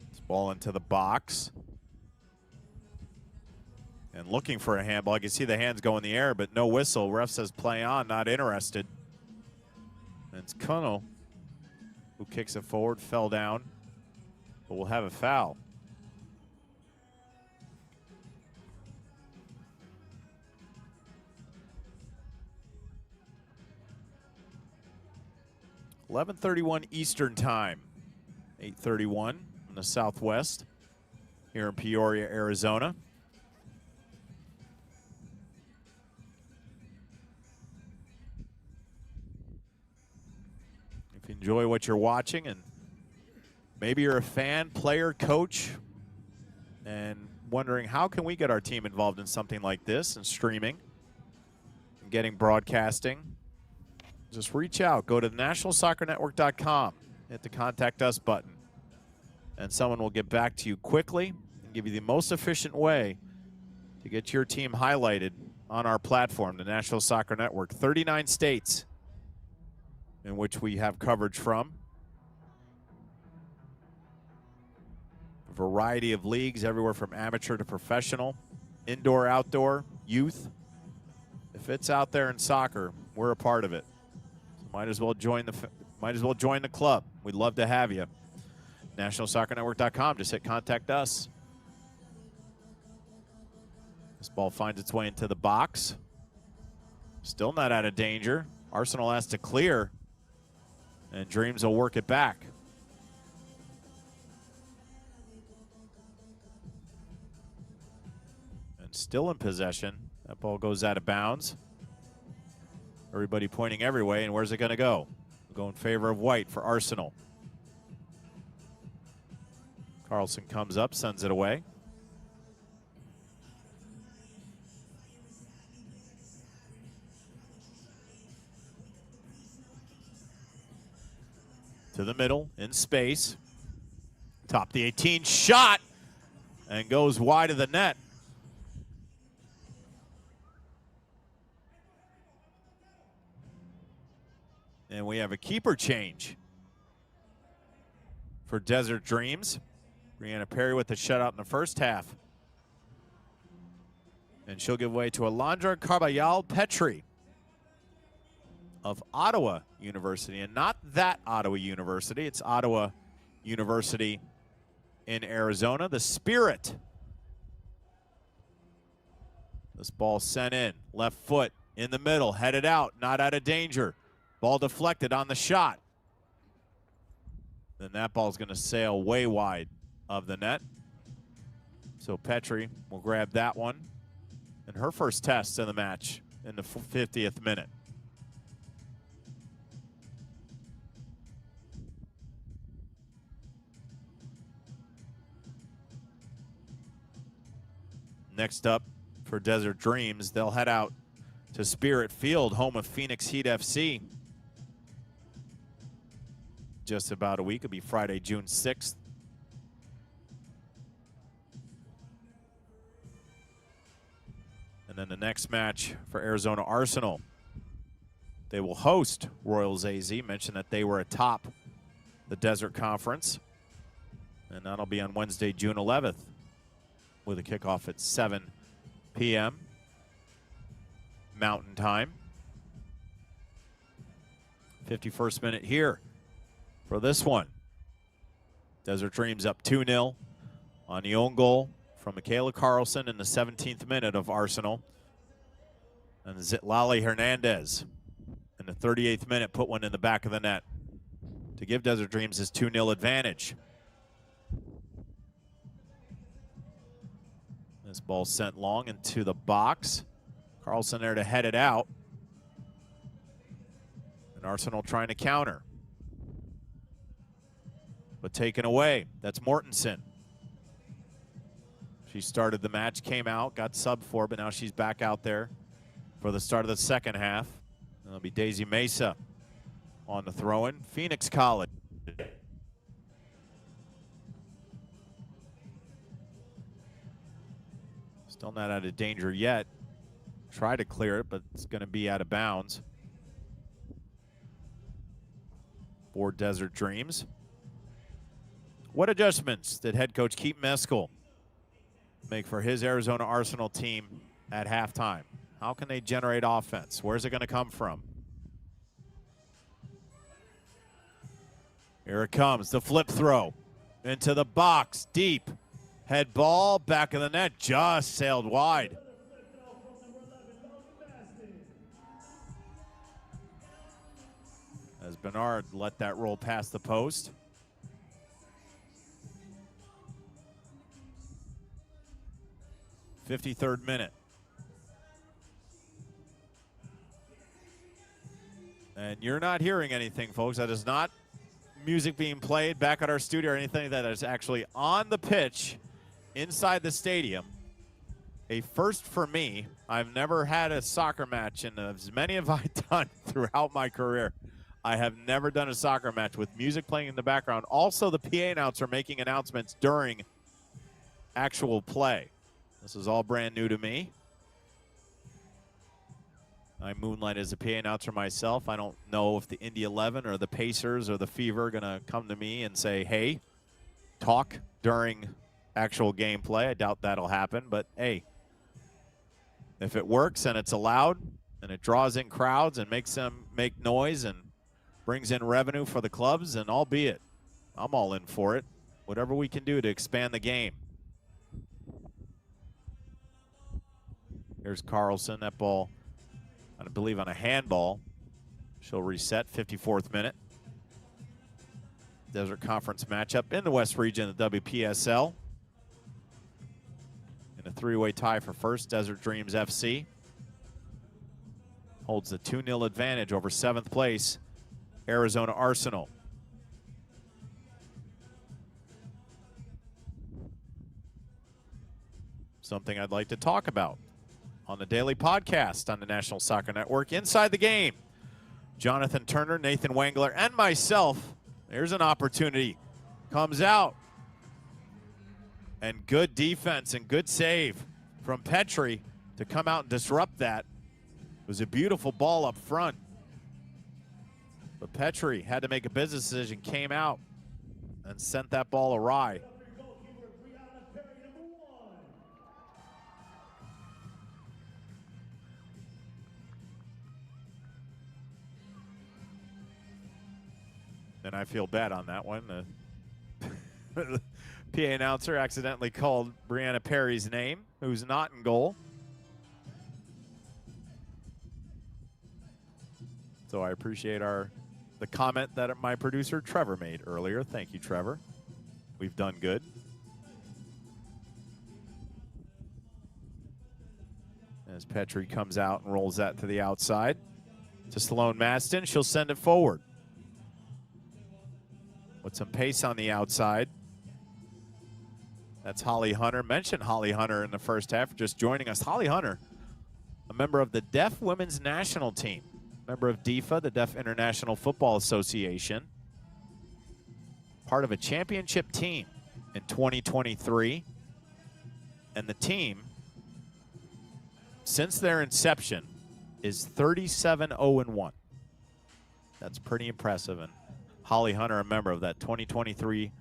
This ball into the box. And looking for a handball. I can see the hands go in the air, but no whistle. Ref says play on, not interested. And it's Kuno kicks it forward, fell down, but we'll have a foul. .11:31 Eastern Time, 8:31 in the Southwest here in Peoria, Arizona. If you enjoy what you're watching, and maybe you're a fan, player, coach, and wondering how can we get our team involved in something like this and streaming and getting broadcasting, just reach out. Go to nationalsoccernetwork.com, hit the Contact Us button, and someone will get back to you quickly and give you the most efficient way to get your team highlighted on our platform, the National Soccer Network. 39 states in which we have coverage from. A variety of leagues, everywhere from amateur to professional, indoor, outdoor, youth. If it's out there in soccer, we're a part of it. So might as well join the club. We'd love to have you. NationalSoccerNetwork.com. Just hit Contact Us. This ball finds its way into the box. Still not out of danger. Arsenal has to clear, and Dreams will work it back. And still in possession. That ball goes out of bounds. Everybody pointing every way, and where's it going to go? We'll go in favor of White for Arsenal. Carlson comes up, sends it away. To the middle, in space. Top the 18, shot, and goes wide of the net. And we have a keeper change for Desert Dreams. Brianna Perry with the shutout in the first half. And she'll give way to Alondra Carbajal Petri of Ottawa University. And not that Ottawa University, it's Ottawa University in Arizona. The Spirit. This ball sent in, left foot in the middle, headed out, not out of danger. Ball deflected on the shot. Then that ball's going to sail way wide of the net. So Petri will grab that one. And her first test in the match in the 50th minute. Next up for Desert Dreams, they'll head out to Spirit Field, home of Phoenix Heat FC. Just about a week. It'll be Friday, June 6th. And then the next match for Arizona Arsenal, they will host Royals AZ. Mentioned that they were atop the Desert Conference. And that'll be on Wednesday, June 11th, with a kickoff at 7 p.m. Mountain Time. 51st minute here for this one. Desert Dreams up 2-0 on the own goal from Michaela Carlson in the 17th minute of Arsenal. And Zitlali Hernandez in the 38th minute put one in the back of the net to give Desert Dreams his 2-0 advantage. This ball sent long into the box. Carlson there to head it out. And Arsenal trying to counter. But taken away. That's Mortensen. She started the match, came out, got subbed for, but now she's back out there for the start of the second half. It'll be Daisy Mesa on the throw-in. Phoenix College. Still not out of danger yet. Try to clear it, but it's going to be out of bounds for Desert Dreams. What adjustments did head coach Keith Meskel make for his Arizona Arsenal team at halftime? How can they generate offense? Where's it going to come from? Here it comes, the flip throw into the box, deep. Head ball, back of the net, just sailed wide. As Bernard let that roll past the post. '53rd minute. And you're not hearing anything, folks. That is not music being played back at our studio or anything. That is actually on the pitch inside the stadium. A first for me. I've never had a soccer match, and as many have I done throughout my career. I have never done a soccer match with music playing in the background. Also, the PA announcer making announcements during actual play. This is all brand new to me. I moonlight as a PA announcer myself. I don't know if the Indy 11 or the Pacers or the Fever are going to come to me and say, hey, talk during actual gameplay. I doubt that'll happen, but hey, if it works and it's allowed and it draws in crowds and makes them make noise and brings in revenue for the clubs, and albeit I'm all in for it. Whatever we can do to expand the game. Here's Carlson, that ball, I believe on a handball. She'll reset, 54th minute. Desert Conference matchup in the West region of the WPSL. In a three-way tie for first, Desert Dreams FC holds the 2-0 advantage over 7th place, Arizona Arsenal. Something I'd like to talk about on the daily podcast on the National Soccer Network, Inside the Game. Jonathan Turner, Nathan Wengler, and myself. There's an opportunity. Comes out. And good defense and good save from Petrie to come out and disrupt that. It was a beautiful ball up front. But Petrie had to make a business decision, came out and sent that ball awry. And I feel bad on that one. The PA announcer accidentally called Brianna Perry's name, who's not in goal. So I appreciate the comment that my producer Trevor made earlier. Thank you, Trevor. We've done good. As Petrie comes out and rolls that to the outside to Sloan Maston, she'll send it forward. With some pace on the outside. That's Holly Hunter. Mentioned Holly Hunter in the first half, just joining us. Holly Hunter, a member of the Deaf Women's National Team, member of DIFA, the Deaf International Football Association, part of a championship team in 2023. And the team, since their inception, is 37-0-1. That's pretty impressive. And Holly Hunter, a member of that 2023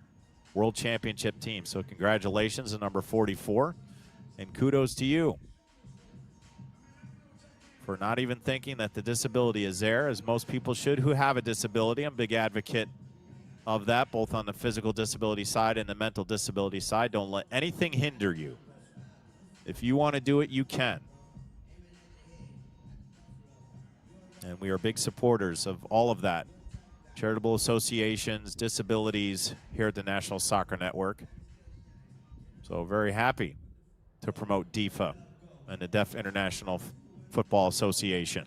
World Championship team. So congratulations to number 44, and kudos to you for not even thinking that the disability is there, as most people should who have a disability. I'm a big advocate of that, both on the physical disability side and the mental disability side. Don't let anything hinder you. If you want to do it, you can. And we are big supporters of all of that. Charitable associations, disabilities here at the National Soccer Network. So very happy to promote DIFA and the Deaf International Football Association.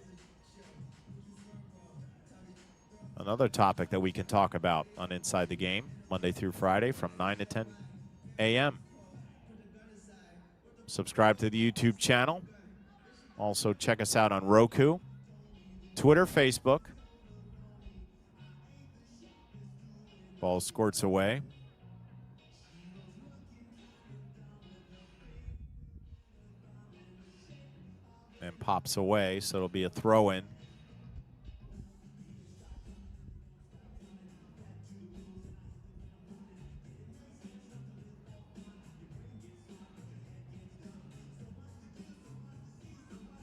Another topic that we can talk about on Inside the Game, Monday through Friday from 9 to 10 a.m. Subscribe to the YouTube channel. Also check us out on Roku, Twitter, Facebook. Ball squirts away. And pops away, so it'll be a throw-in.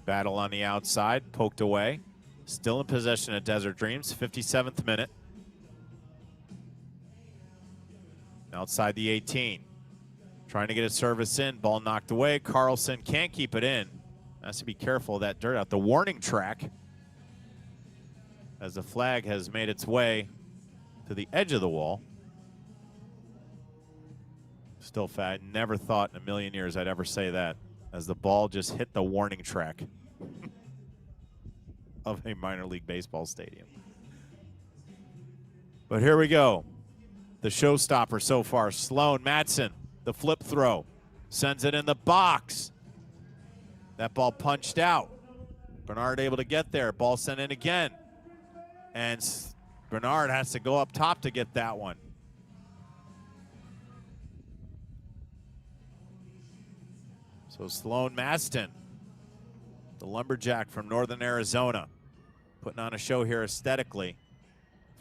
Battle on the outside, poked away. Still in possession of Desert Dreams, 57th minute. outside the 18. Trying to get a service in, ball knocked away. Carlson can't keep it in. Has to be careful of that dirt out. The warning track, as the flag has made its way to the edge of the wall. Still fat. Never thought in a million years I'd ever say that, as the ball just hit the warning track of a minor league baseball stadium. But here we go. The showstopper so far. Sloan Madsen, the flip throw, sends it in the box. That ball punched out. Bernard able to get there. Ball sent in again. And Bernard has to go up top to get that one. So Sloan Madsen, the lumberjack from Northern Arizona, putting on a show here aesthetically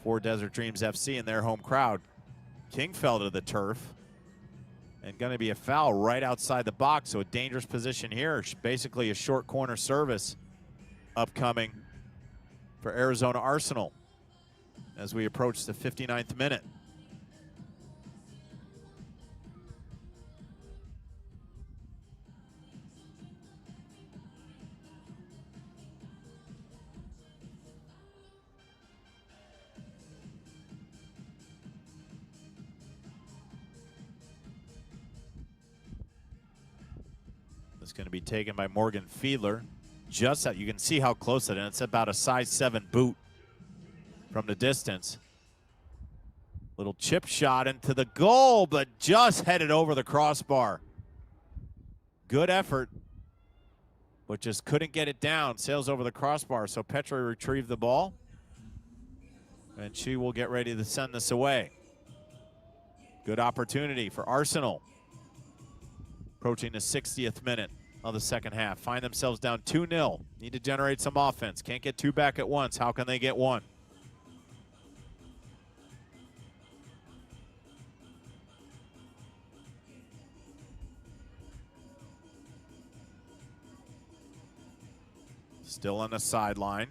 for Desert Dreams FC and their home crowd. King fell to the turf, and going to be a foul right outside the box, so a dangerous position here. Basically a short corner service upcoming for Arizona Arsenal as we approach the 59th minute. It's going to be taken by Morgan Fiedler. Just that you can see how close it is. It's about a size 7 boot from the distance. Little chip shot into the goal, but just headed over the crossbar. Good effort, but just couldn't get it down. Sails over the crossbar, so Petra retrieved the ball, and she will get ready to send this away. Good opportunity for Arsenal. Approaching the 60th minute of the second half. Find themselves down 2-0. Need to generate some offense. Can't get two back at once. How can they get one? Still on the sideline.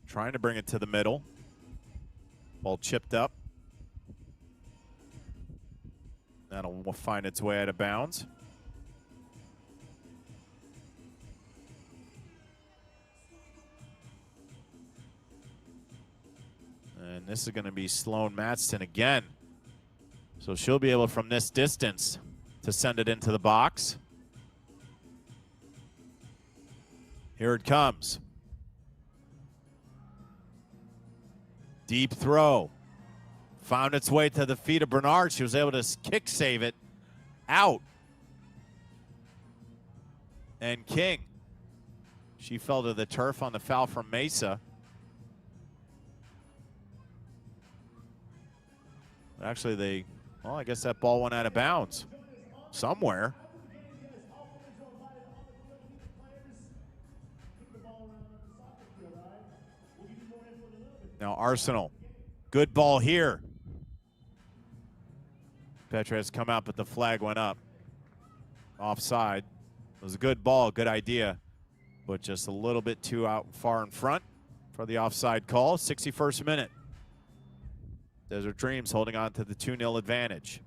Trying to bring it to the middle. Ball chipped up. That'll find its way out of bounds. And this is going to be Sloan Madsen again. So she'll be able from this distance to send it into the box. Here it comes. Deep throw. Found its way to the feet of Bernard. She was able to kick save it out. And King, she fell to the turf on the foul from Mesa. Actually, well, I guess that ball went out of bounds somewhere. Now Arsenal, good ball here. Petra has come out, but the flag went up. Offside. It was a good ball, good idea, but just a little bit too out far in front for the offside call. 61st minute. Desert Dreams holding on to the 2-0 advantage.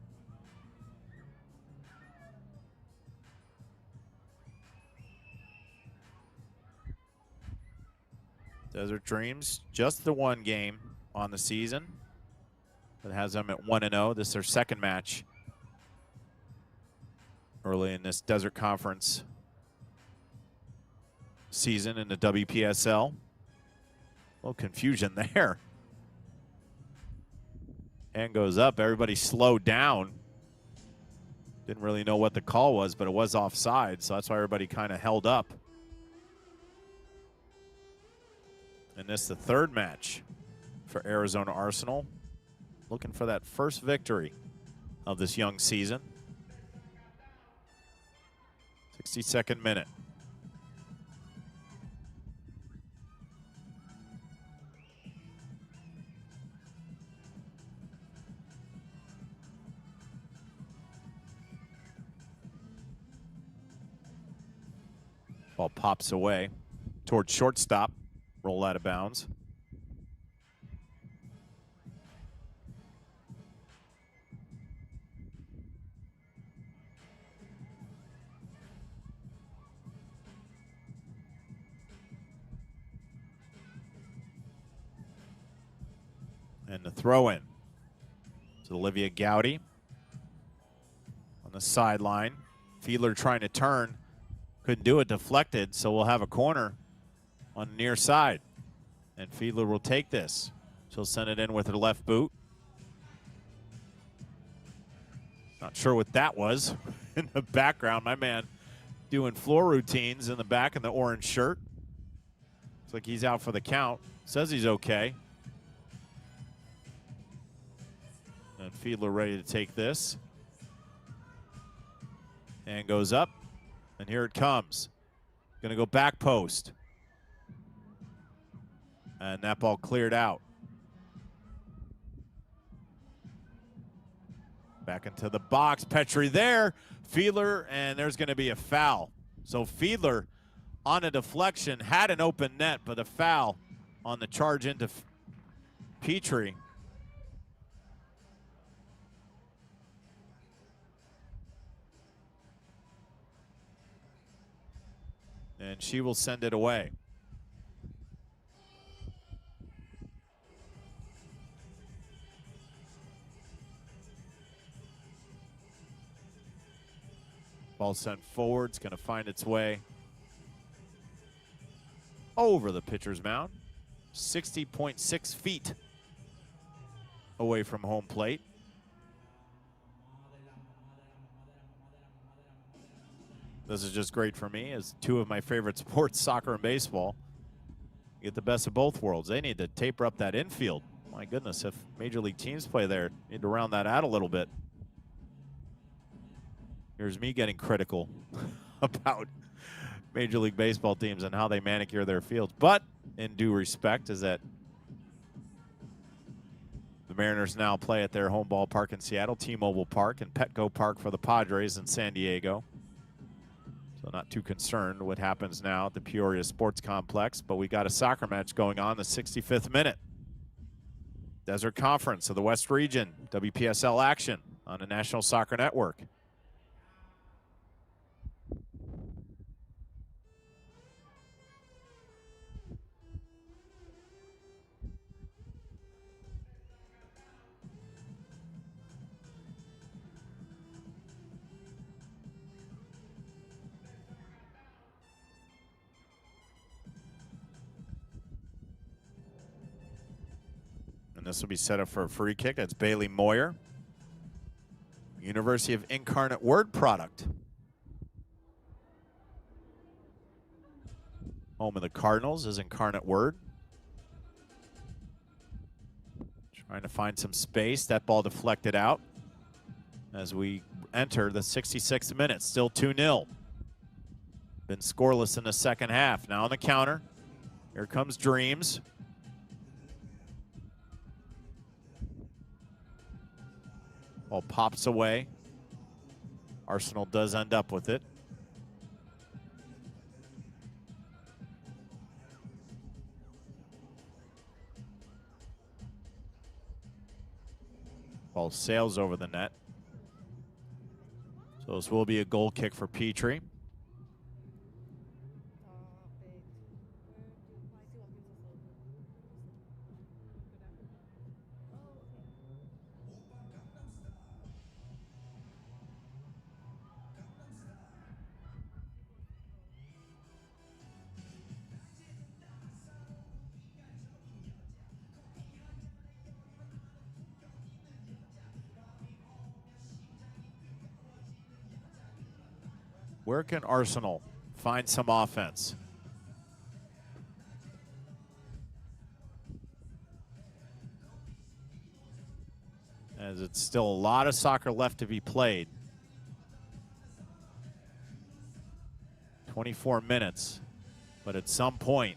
Desert Dreams, just the one game on the season. That has them at 1-0. This is their second match early in this Desert Conference season in the WPSL. A little confusion there. Hand goes up. Everybody slowed down. Didn't really know what the call was, but it was offside, so that's why everybody kind of held up. And this is the third match for Arizona Arsenal. Looking for that first victory of this young season. 62nd minute. Ball pops away towards shortstop. Roll out of bounds. And the throw in to Olivia Gowdy on the sideline. Fiedler trying to turn, couldn't do it, deflected, so we'll have a corner on the near side. And Fiedler will take this. She'll send it in with her left boot. Not sure what that was in the background. My man doing floor routines in the back in the orange shirt. Looks like he's out for the count. Says he's okay. And Fiedler ready to take this. And goes up. And here it comes. Going to go back post. And that ball cleared out. Back into the box. Petrie there. Fiedler, and there's going to be a foul. So Fiedler on a deflection had an open net, but a foul on the charge into Petrie. And she will send it away. Ball sent forward. It's going to find its way over the pitcher's mound. 60.6 feet away from home plate. This is just great for me as two of my favorite sports, soccer and baseball. You get the best of both worlds. They need to taper up that infield. My goodness, if major league teams play there, need to round that out a little bit. Here's me getting critical about Major League Baseball teams and how they manicure their fields. But in due respect is that the Mariners now play at their home ballpark in Seattle, T-Mobile Park, and Petco Park for the Padres in San Diego. So not too concerned what happens now at the Peoria Sports Complex. But we got a soccer match going on the 65th minute. Desert Conference of the West Region, WPSL action on the National Soccer Network. This will be set up for a free kick. That's Bailey Moyer. University of Incarnate Word product. Home of the Cardinals is Incarnate Word. Trying to find some space. That ball deflected out as we enter the 66th minute. Still 2-0. Been scoreless in the second half. Now on the counter. Here comes Dreams. Ball pops away. Arsenal does end up with it. Ball sails over the net. So this will be a goal kick for Petrie. Where can Arsenal find some offense? As it's still a lot of soccer left to be played. 24 minutes. But at some point,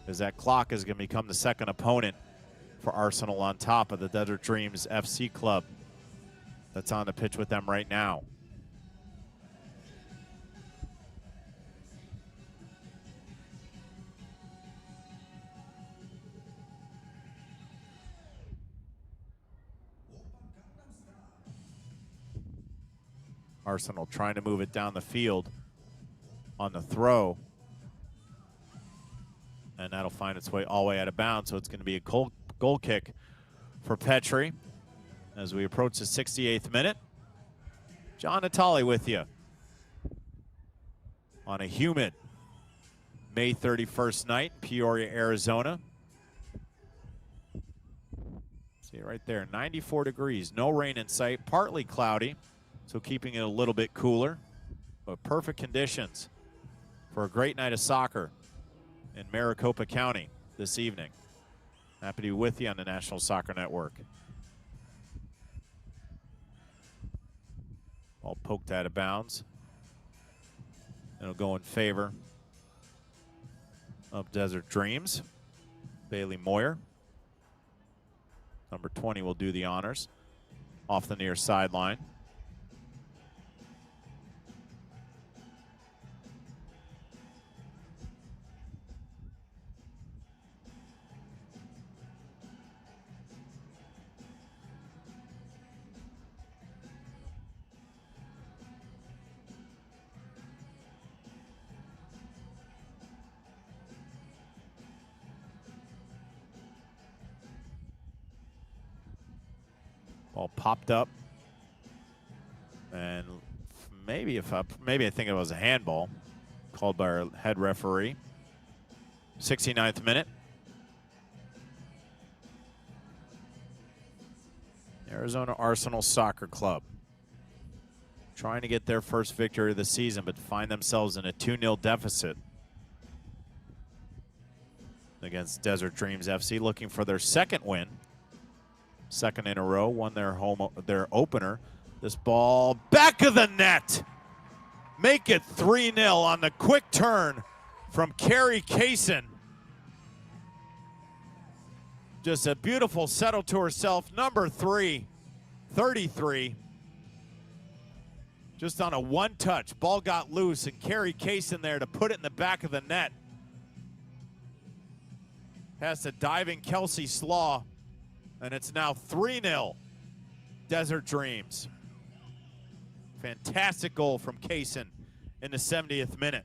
as that clock is going to become the second opponent for Arsenal on top of the Desert Dreams FC club that's on the pitch with them right now. Arsenal trying to move it down the field on the throw. And that'll find its way all the way out of bounds. So it's going to be a goal kick for Petrie as we approach the 68th minute. John Natale with you on a humid May 31st night, Peoria, Arizona. See it right there, 94 degrees, no rain in sight, partly cloudy, so keeping it a little bit cooler, but perfect conditions for a great night of soccer in Maricopa County this evening. Happy to be with you on the National Soccer Network. Ball poked out of bounds. It'll go in favor of Desert Dreams. Bailey Moyer, number 20, will do the honors off the near sideline. Ball popped up, and maybe I think it was a handball called by our head referee. 69th minute. Arizona Arsenal Soccer Club trying to get their first victory of the season, but find themselves in a 2-0 deficit against Desert Dreams FC, looking for their second win. Second in a row, won their opener. This ball back of the net. Make it 3-0 on the quick turn from Carrie Kaysen. Just a beautiful settle to herself. Number 3, 33. Just on a one-touch, ball got loose, and Carrie Kaysen there to put it in the back of the net. Past a diving Kelsey Slaw. And it's now 3-0 Desert Dreams. Fantastic goal from Kaysen in the 70th minute.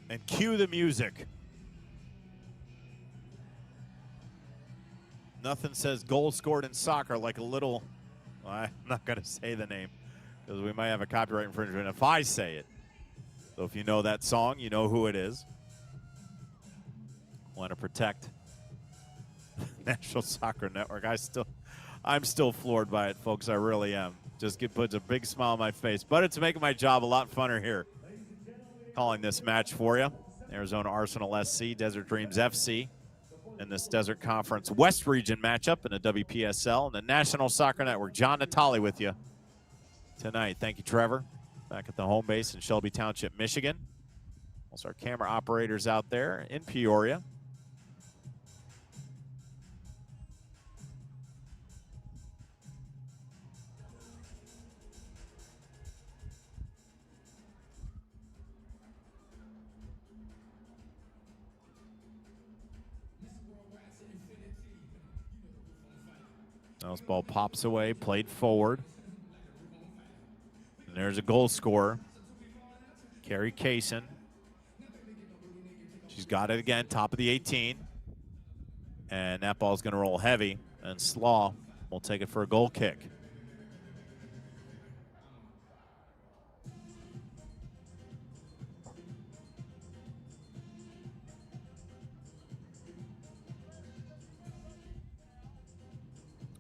And cue the music. Nothing says goal scored in soccer like a little... I'm not going to say the name because we might have a copyright infringement if I say it. So if you know that song, you know who it is. Want to protect National Soccer Network. I'm still floored by it, folks. I really am. Just puts a big smile on my face. But it's making my job a lot funner here. Calling this match for you. Arizona Arsenal SC, Desert Dreams FC. In this Desert Conference West Region matchup in the WPSL and the National Soccer Network. John Natale with you tonight. Thank you, Trevor. Back at the home base in Shelby Township, Michigan. Also our camera operators out there in Peoria. Now this ball pops away, played forward. And there's a goal scorer, Carrie Kaysen. She's got it again, top of the 18. And that ball's going to roll heavy, and Slaw will take it for a goal kick.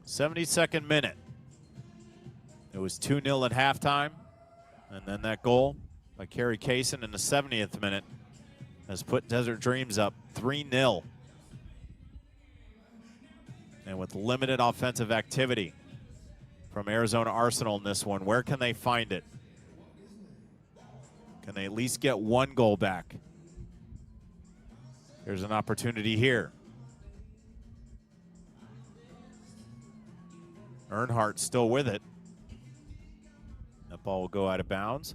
'72nd minute. It was 2-0 at halftime, and then that goal by Carrie Kaysen in the 70th minute has put Desert Dreams up 3-0. And with limited offensive activity from Arizona Arsenal in this one, where can they find it? Can they at least get one goal back? Here's an opportunity here. Earnhardt still with it. That ball will go out of bounds.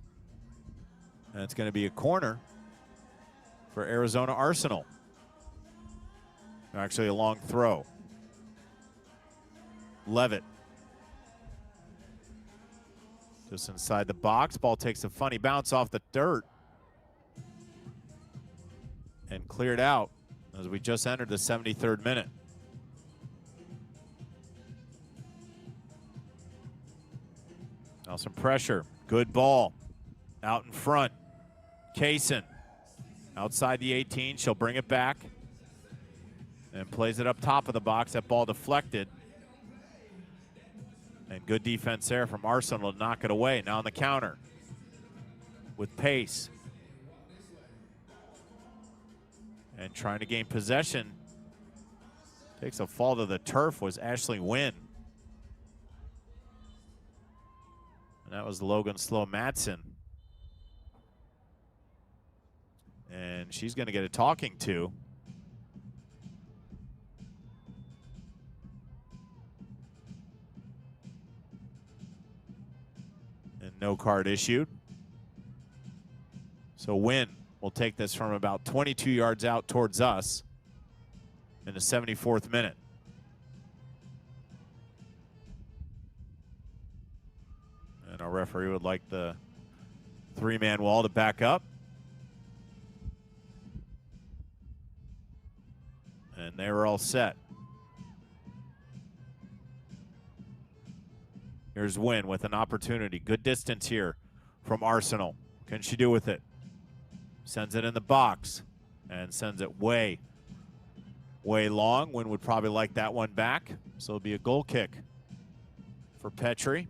And it's going to be a corner for Arizona Arsenal. Actually, a long throw. Levitt Just inside the box. Ball takes a funny bounce off the dirt and cleared out as we just entered the 73rd minute. Now some pressure. Good ball. Out in front. Kaysen outside the 18. She'll bring it back and plays it up top of the box. That ball deflected. And good defense there from Arsenal to knock it away. Now on the counter with pace. And trying to gain possession. Takes a fall to the turf was Ashley Wynn. And that was Logan Slow-Madsen. And she's going to get a talking to. And no card issued. So Wynn will take this from about 22 yards out towards us in the 74th minute. And our referee would like the three-man wall to back up. And they were all set. Here's Wynn with an opportunity. Good distance here from Arsenal. Can she do with it? Sends it in the box and sends it way, way long. Wynn would probably like that one back. So it'll be a goal kick for Petrie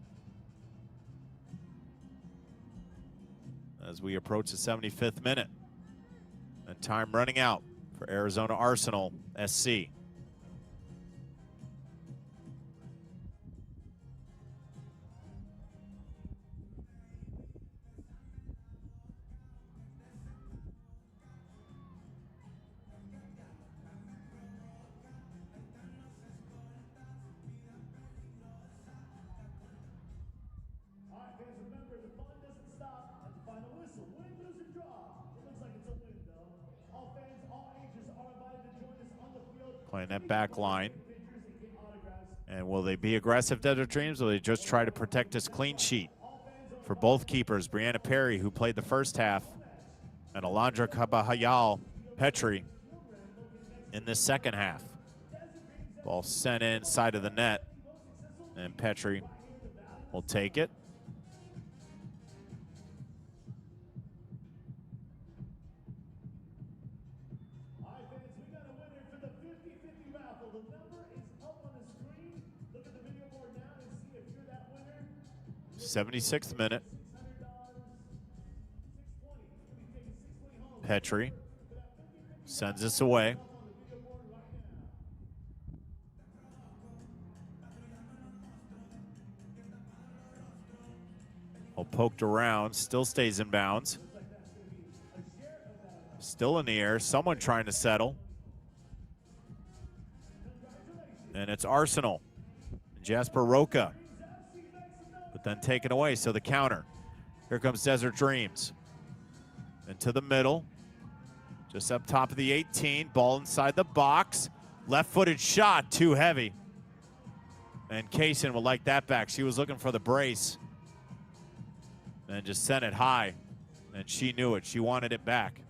as we approach the 75th minute. And time running out for Arizona Arsenal SC. Playing that back line. And will they be aggressive, Desert Dreams, or will they just try to protect this clean sheet? For both keepers, Brianna Perry, who played the first half, and Alondra Cabajal Petrie in this second half. Ball sent inside of the net, and Petrie will take it. All right, fans, we got a winner for the 50-50 raffle. The number is up on the screen. Look at the video board now and see if you're that winner. 76th minute. Petrie sends this away. Well, poked around, still stays in bounds. Still in the air, someone trying to settle. And it's Arsenal. Jasper Roca. But then taken away, so the counter. Here comes Desert Dreams. Into the middle. Just up top of the 18. Ball inside the box. Left-footed shot, too heavy. And Kaysen will like that back. She was looking for the brace. And just sent it high. And she knew it. She wanted it back.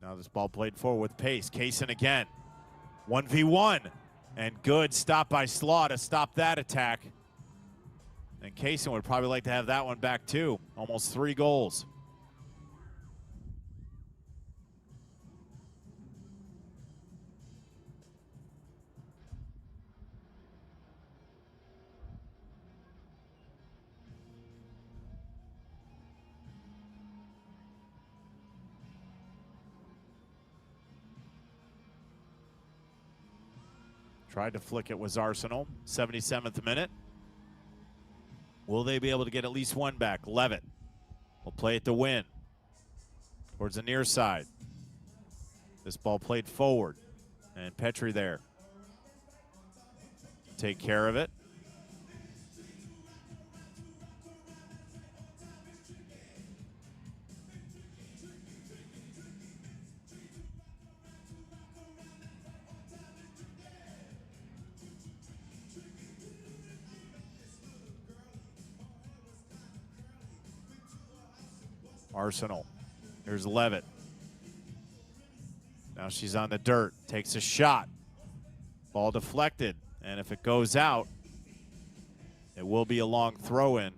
Now this ball played forward with pace. Kaysen again. 1v1. And good stop by Slaw to stop that attack. And Kaysen would probably like to have that one back too. Almost 3 goals. Tried to flick it was Arsenal. 77th minute. Will they be able to get at least one back? Levitt will play it to Win. Towards the near side. This ball played forward, and Petrie there. Take care of it. Arsenal. Here's Levitt. Now she's on the dirt. Takes a shot. Ball deflected. And if it goes out, it will be a long throw-in.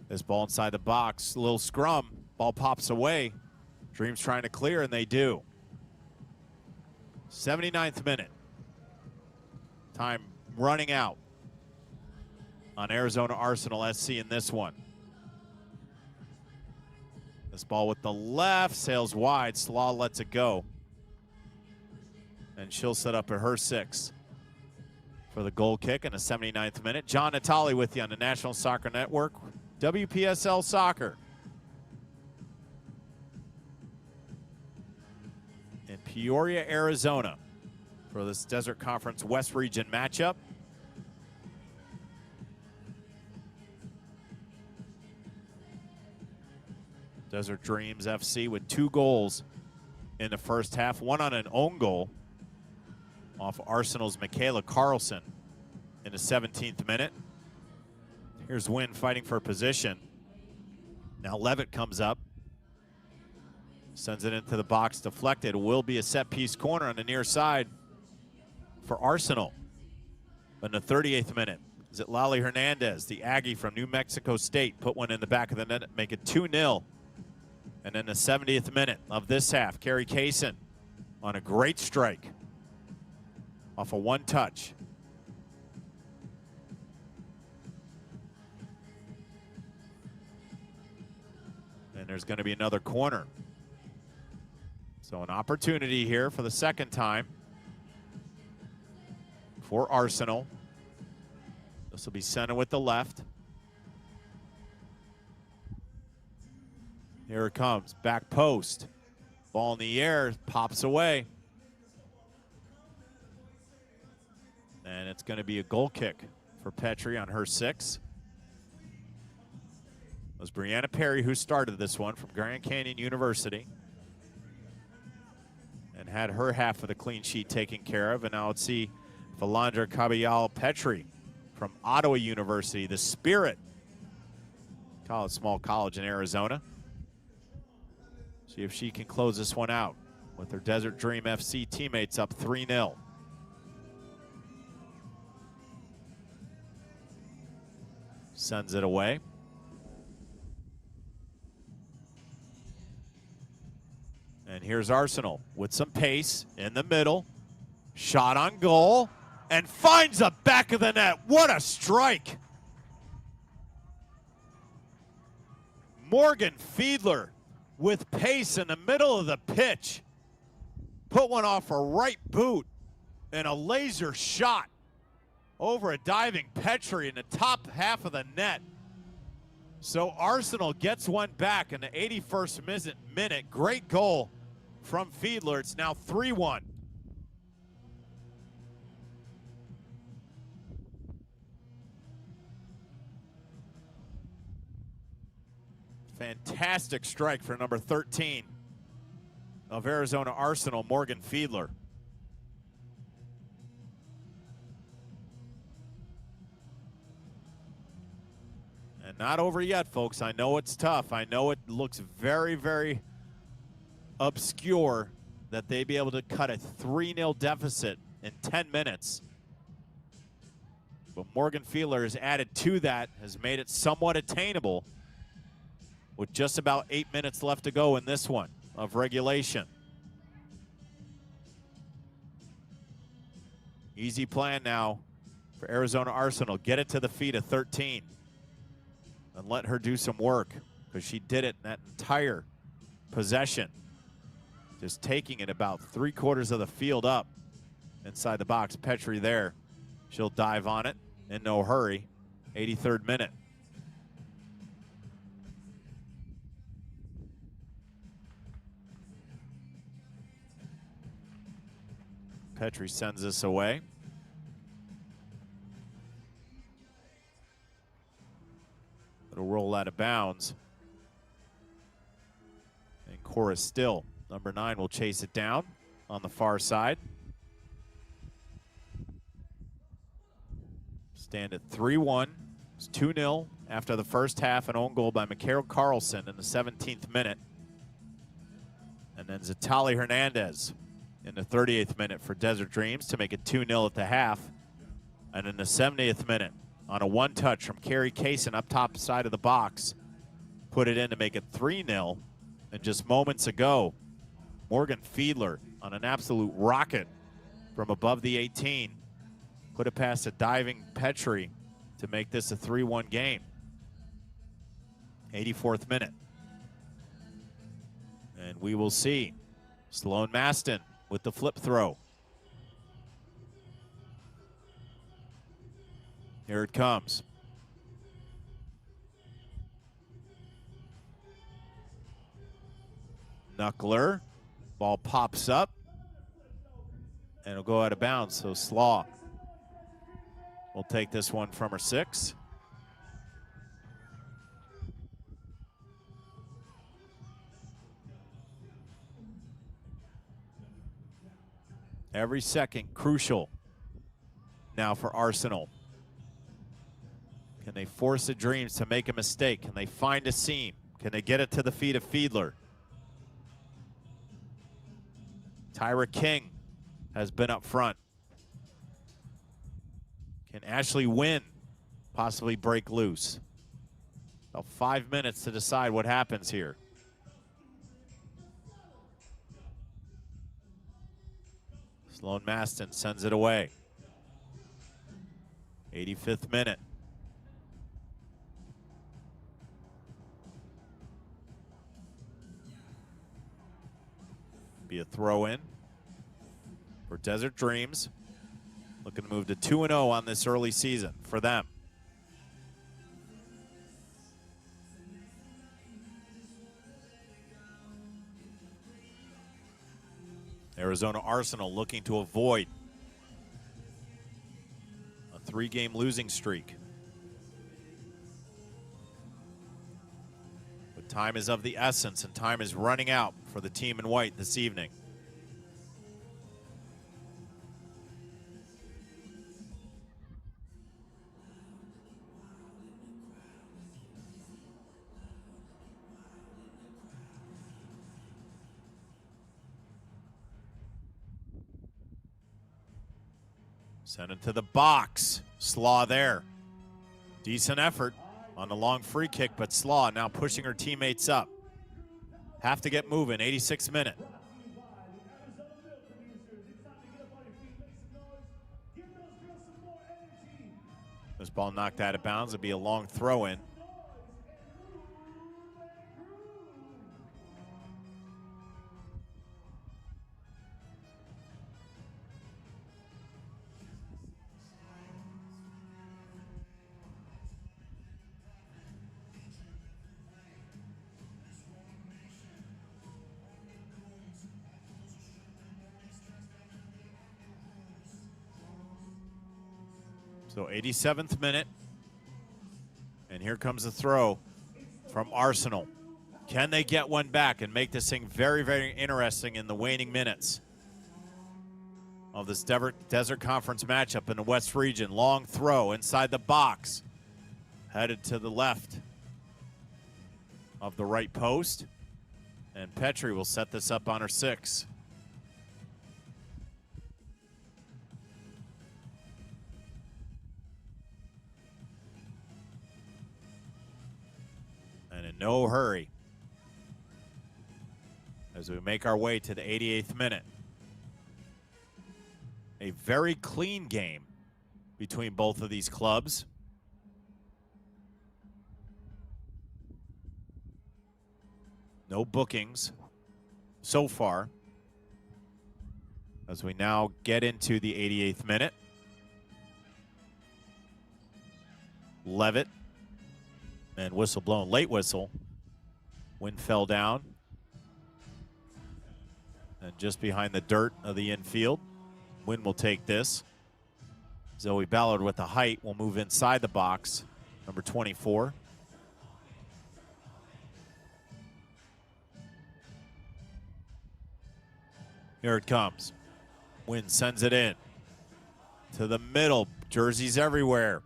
This ball inside the box, a little scrum, ball pops away. Dreams trying to clear, and they do. 79th minute. Time running out on Arizona Arsenal SC in this one. This ball with the left, sails wide, Slaw lets it go. And she'll set up at her 6 for the goal kick in the 79th minute. John Natali with you on the National Soccer Network. WPSL Soccer. In Peoria, Arizona for this Desert Conference West Region matchup. Desert Dreams FC with 2 goals in the first half, one on an own goal off Arsenal's Michaela Carlson in the 17th minute. Here's Wynn fighting for position. Now Levitt comes up. Sends it into the box, deflected. Will be a set-piece corner on the near side for Arsenal. But in the 38th minute, is it Lali Hernandez, the Aggie from New Mexico State, put one in the back of the net, make it 2-0. And in the 70th minute of this half, Carrie Kaysen on a great strike off a one-touch. And there's going to be another corner. So an opportunity here for the second time for Arsenal. This will be centered with the left. Here it comes, back post. Ball in the air, pops away. And it's going to be a goal kick for Petrie on her 6. It was Brianna Perry who started this one from Grand Canyon University and had her half of the clean sheet taken care of. And now let's see Valandra Caballal Petrie from Ottawa University, the Spirit college, small college in Arizona. See if she can close this one out with her Desert Dream FC teammates up 3-0. Sends it away. And here's Arsenal with some pace in the middle. Shot on goal and finds the back of the net. What a strike. Morgan Fiedler with pace in the middle of the pitch. Put one off her right boot and a laser shot over a diving Petrie in the top half of the net. So Arsenal gets one back in the 81st minute. Great goal from Fiedler. It's now 3-1. Fantastic strike for number 13 of Arizona Arsenal, Morgan Fiedler. And not over yet, folks. I know it's tough. I know it looks very, very obscure that they be able to cut a 3-0 deficit in 10 minutes. But Morgan Fiedler has added to that, has made it somewhat attainable with just about 8 minutes left to go in this one of regulation. Easy plan now for Arizona Arsenal. Get it to the feet of 13 and let her do some work, because she did it in that entire possession. just taking it about 3/4 of the field up inside the box. Petrie there. She'll dive on it in no hurry. 83rd minute. Petrie sends this away. It'll roll out of bounds. And Cora Still, number 9, will chase it down on the far side. Stand at 3-1. It's 2-0 after the first half, an own goal by Mikael Carlson in the 17th minute. And then Zatali Hernandez in the 38th minute for Desert Dreams to make it 2-0 at the half. And in the 70th minute, on a one-touch from Carrie Kaysen up top side of the box, put it in to make it 3-0. And just moments ago, Morgan Fiedler on an absolute rocket from above the 18. Put it past a diving Petrie to make this a 3-1 game. 84th minute. And we will see Sloan Maston with the flip throw. Here it comes. Knuckler. Ball pops up. And it'll go out of bounds. So Slaw will take this one from her 6. Every second crucial now for Arsenal. Can they force the Dreams to make a mistake? Can they find a seam? Can they get it to the feet of Fiedler? Tyra King has been up front. Can Ashley Wynn possibly break loose? About 5 minutes to decide what happens here. Sloan Maston sends it away. 85th minute. Be a throw in for Desert Dreams. Looking to move to 2-0 on this early season for them. Arizona Arsenal looking to avoid a 3-game losing streak. But time is of the essence, and time is running out for the team in white this evening. Send it to the box. Slaw there. Decent effort on the long free kick, but Slaw now pushing her teammates up. Have to get moving, 86th minute. This ball knocked out of bounds. It'll be a long throw in. So 87th minute, and here comes the throw from Arsenal. Can they get one back and make this thing very, very interesting in the waning minutes of this Desert Conference matchup in the West region? Long throw inside the box, headed to the left of the right post, and Petrie will set this up on her 6. And in no hurry as we make our way to the 88th minute. A very clean game between both of these clubs. No bookings so far as we now get into the 88th minute. Levitt and whistle blown, late whistle. Wind fell down. And just behind the dirt of the infield. Wind will take this. Zoe Ballard with the height will move inside the box. Number 24. Here it comes. Wind sends it in. To the middle. Jerseys everywhere.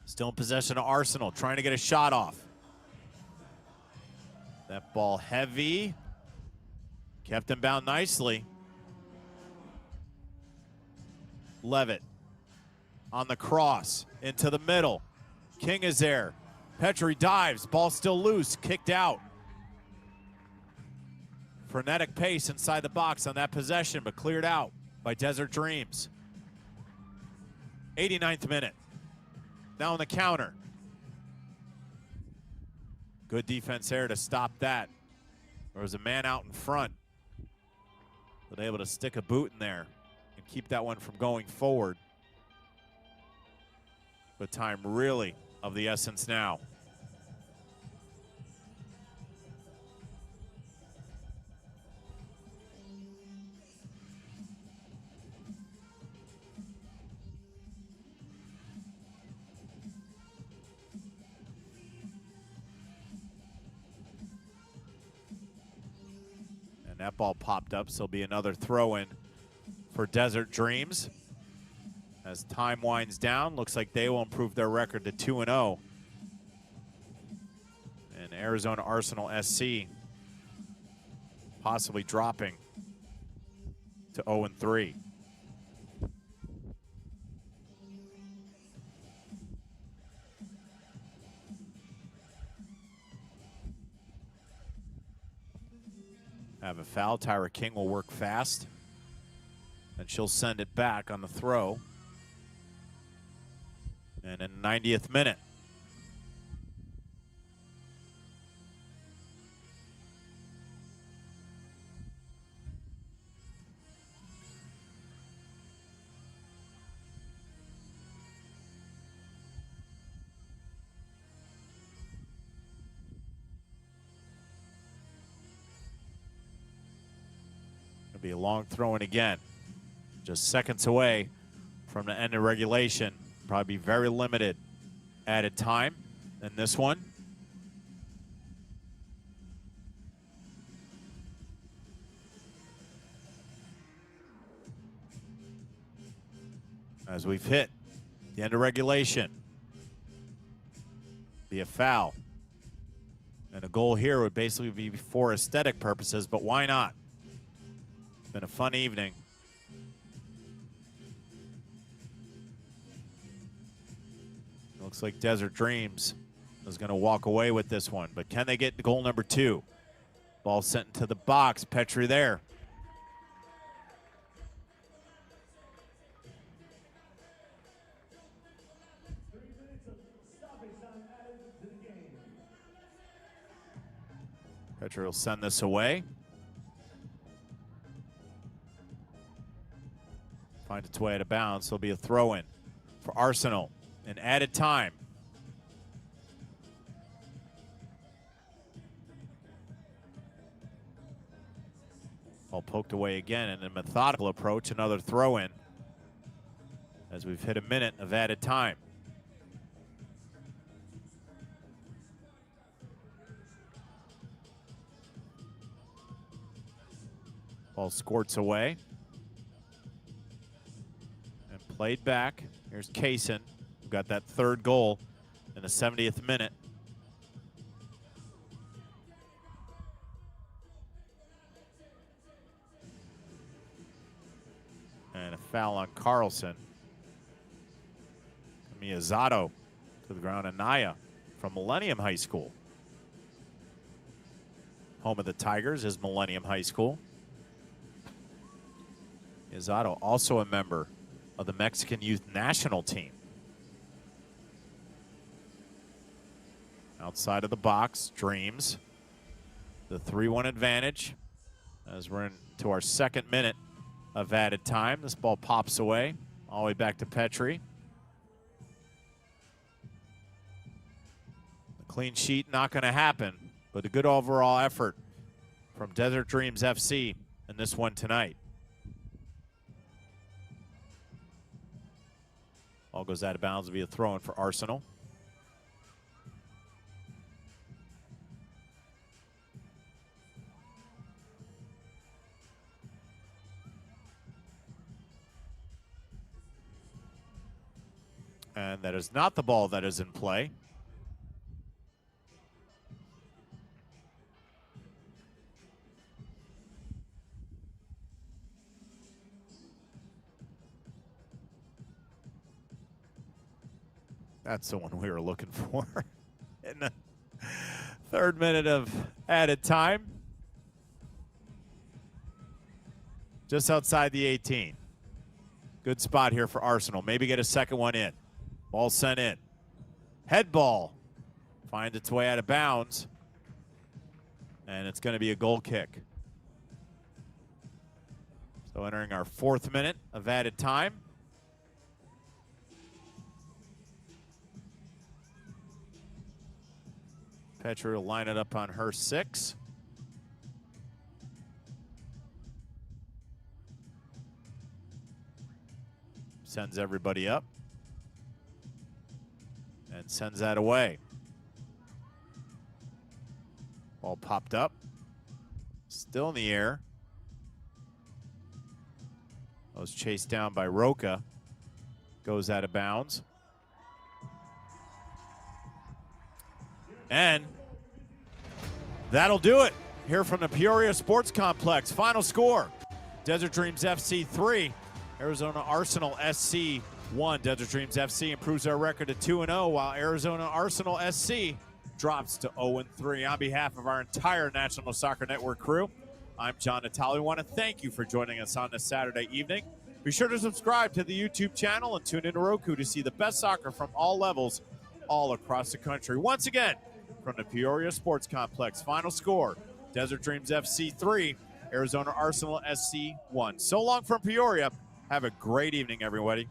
Still in possession of Arsenal. Trying to get a shot off. That ball heavy. Kept him bound nicely. Levitt on the cross into the middle. King is there. Petrie dives. Ball still loose. Kicked out. Frenetic pace inside the box on that possession, but cleared out by Desert Dreams. 89th minute. Now on the counter. Good defense there to stop that. There was a man out in front, but able to stick a boot in there and keep that one from going forward. But time really of the essence now. And that ball popped up, so it'll be another throw-in for Desert Dreams. As time winds down, looks like they will improve their record to 2-0. And Arizona Arsenal SC possibly dropping to 0-3. Have a foul. Tyra King will work fast. And she'll send it back on the throw. And in the 90th minute. It'll be a long throw-in again. Just seconds away from the end of regulation. Probably be very limited added time in this one. As we've hit the end of regulation. Be a foul. And a goal here would basically be for aesthetic purposes, but why not? It's been a fun evening. Looks like Desert Dreams is going to walk away with this one, but can they get goal number 2? Ball sent into the box. Petrie there. Petrie will send this away. Find its way out of bounds. So it'll be a throw-in for Arsenal. And added time. Ball poked away again in a methodical approach. Another throw-in as we've hit a minute of added time. Ball squirts away. And played back. Here's Kaysen. Got that third goal in the 70th minute. And a foul on Carlson. Miyazato to the ground. Anaya from Millennium High School. Home of the Tigers is Millennium High School. Miyazato also a member of the Mexican Youth National Team. Outside of the box, Dreams. The 3-1 advantage as we're into our second minute of added time. This ball pops away all the way back to Petrie. The clean sheet not going to happen, but a good overall effort from Desert Dreams FC in this one tonight. Ball goes out of bounds via throw-in for Arsenal. And that is not the ball that is in play. That's the one we were looking for in the 3rd minute of added time. Just outside the 18. Good spot here for Arsenal. Maybe get a second one in. Ball sent in. Head ball finds its way out of bounds. And it's going to be a goal kick. So entering our 4th minute of added time. Petrie will line it up on her 6. Sends everybody up. And sends that away. Ball popped up. Still in the air. Was chased down by Roca. Goes out of bounds. And that'll do it here from the Peoria Sports Complex. Final score, Desert Dreams FC 3, Arizona Arsenal SC 1. Desert Dreams FC improves their record to 2-0, while Arizona Arsenal SC drops to 0-3. On behalf of our entire National Soccer Network crew, I'm John Natale. We want to thank you for joining us on this Saturday evening. Be sure to subscribe to the YouTube channel and tune into Roku to see the best soccer from all levels all across the country. Once again, from the Peoria Sports Complex, final score, Desert Dreams FC 3, Arizona Arsenal SC 1. So long from Peoria. Have a great evening, everybody.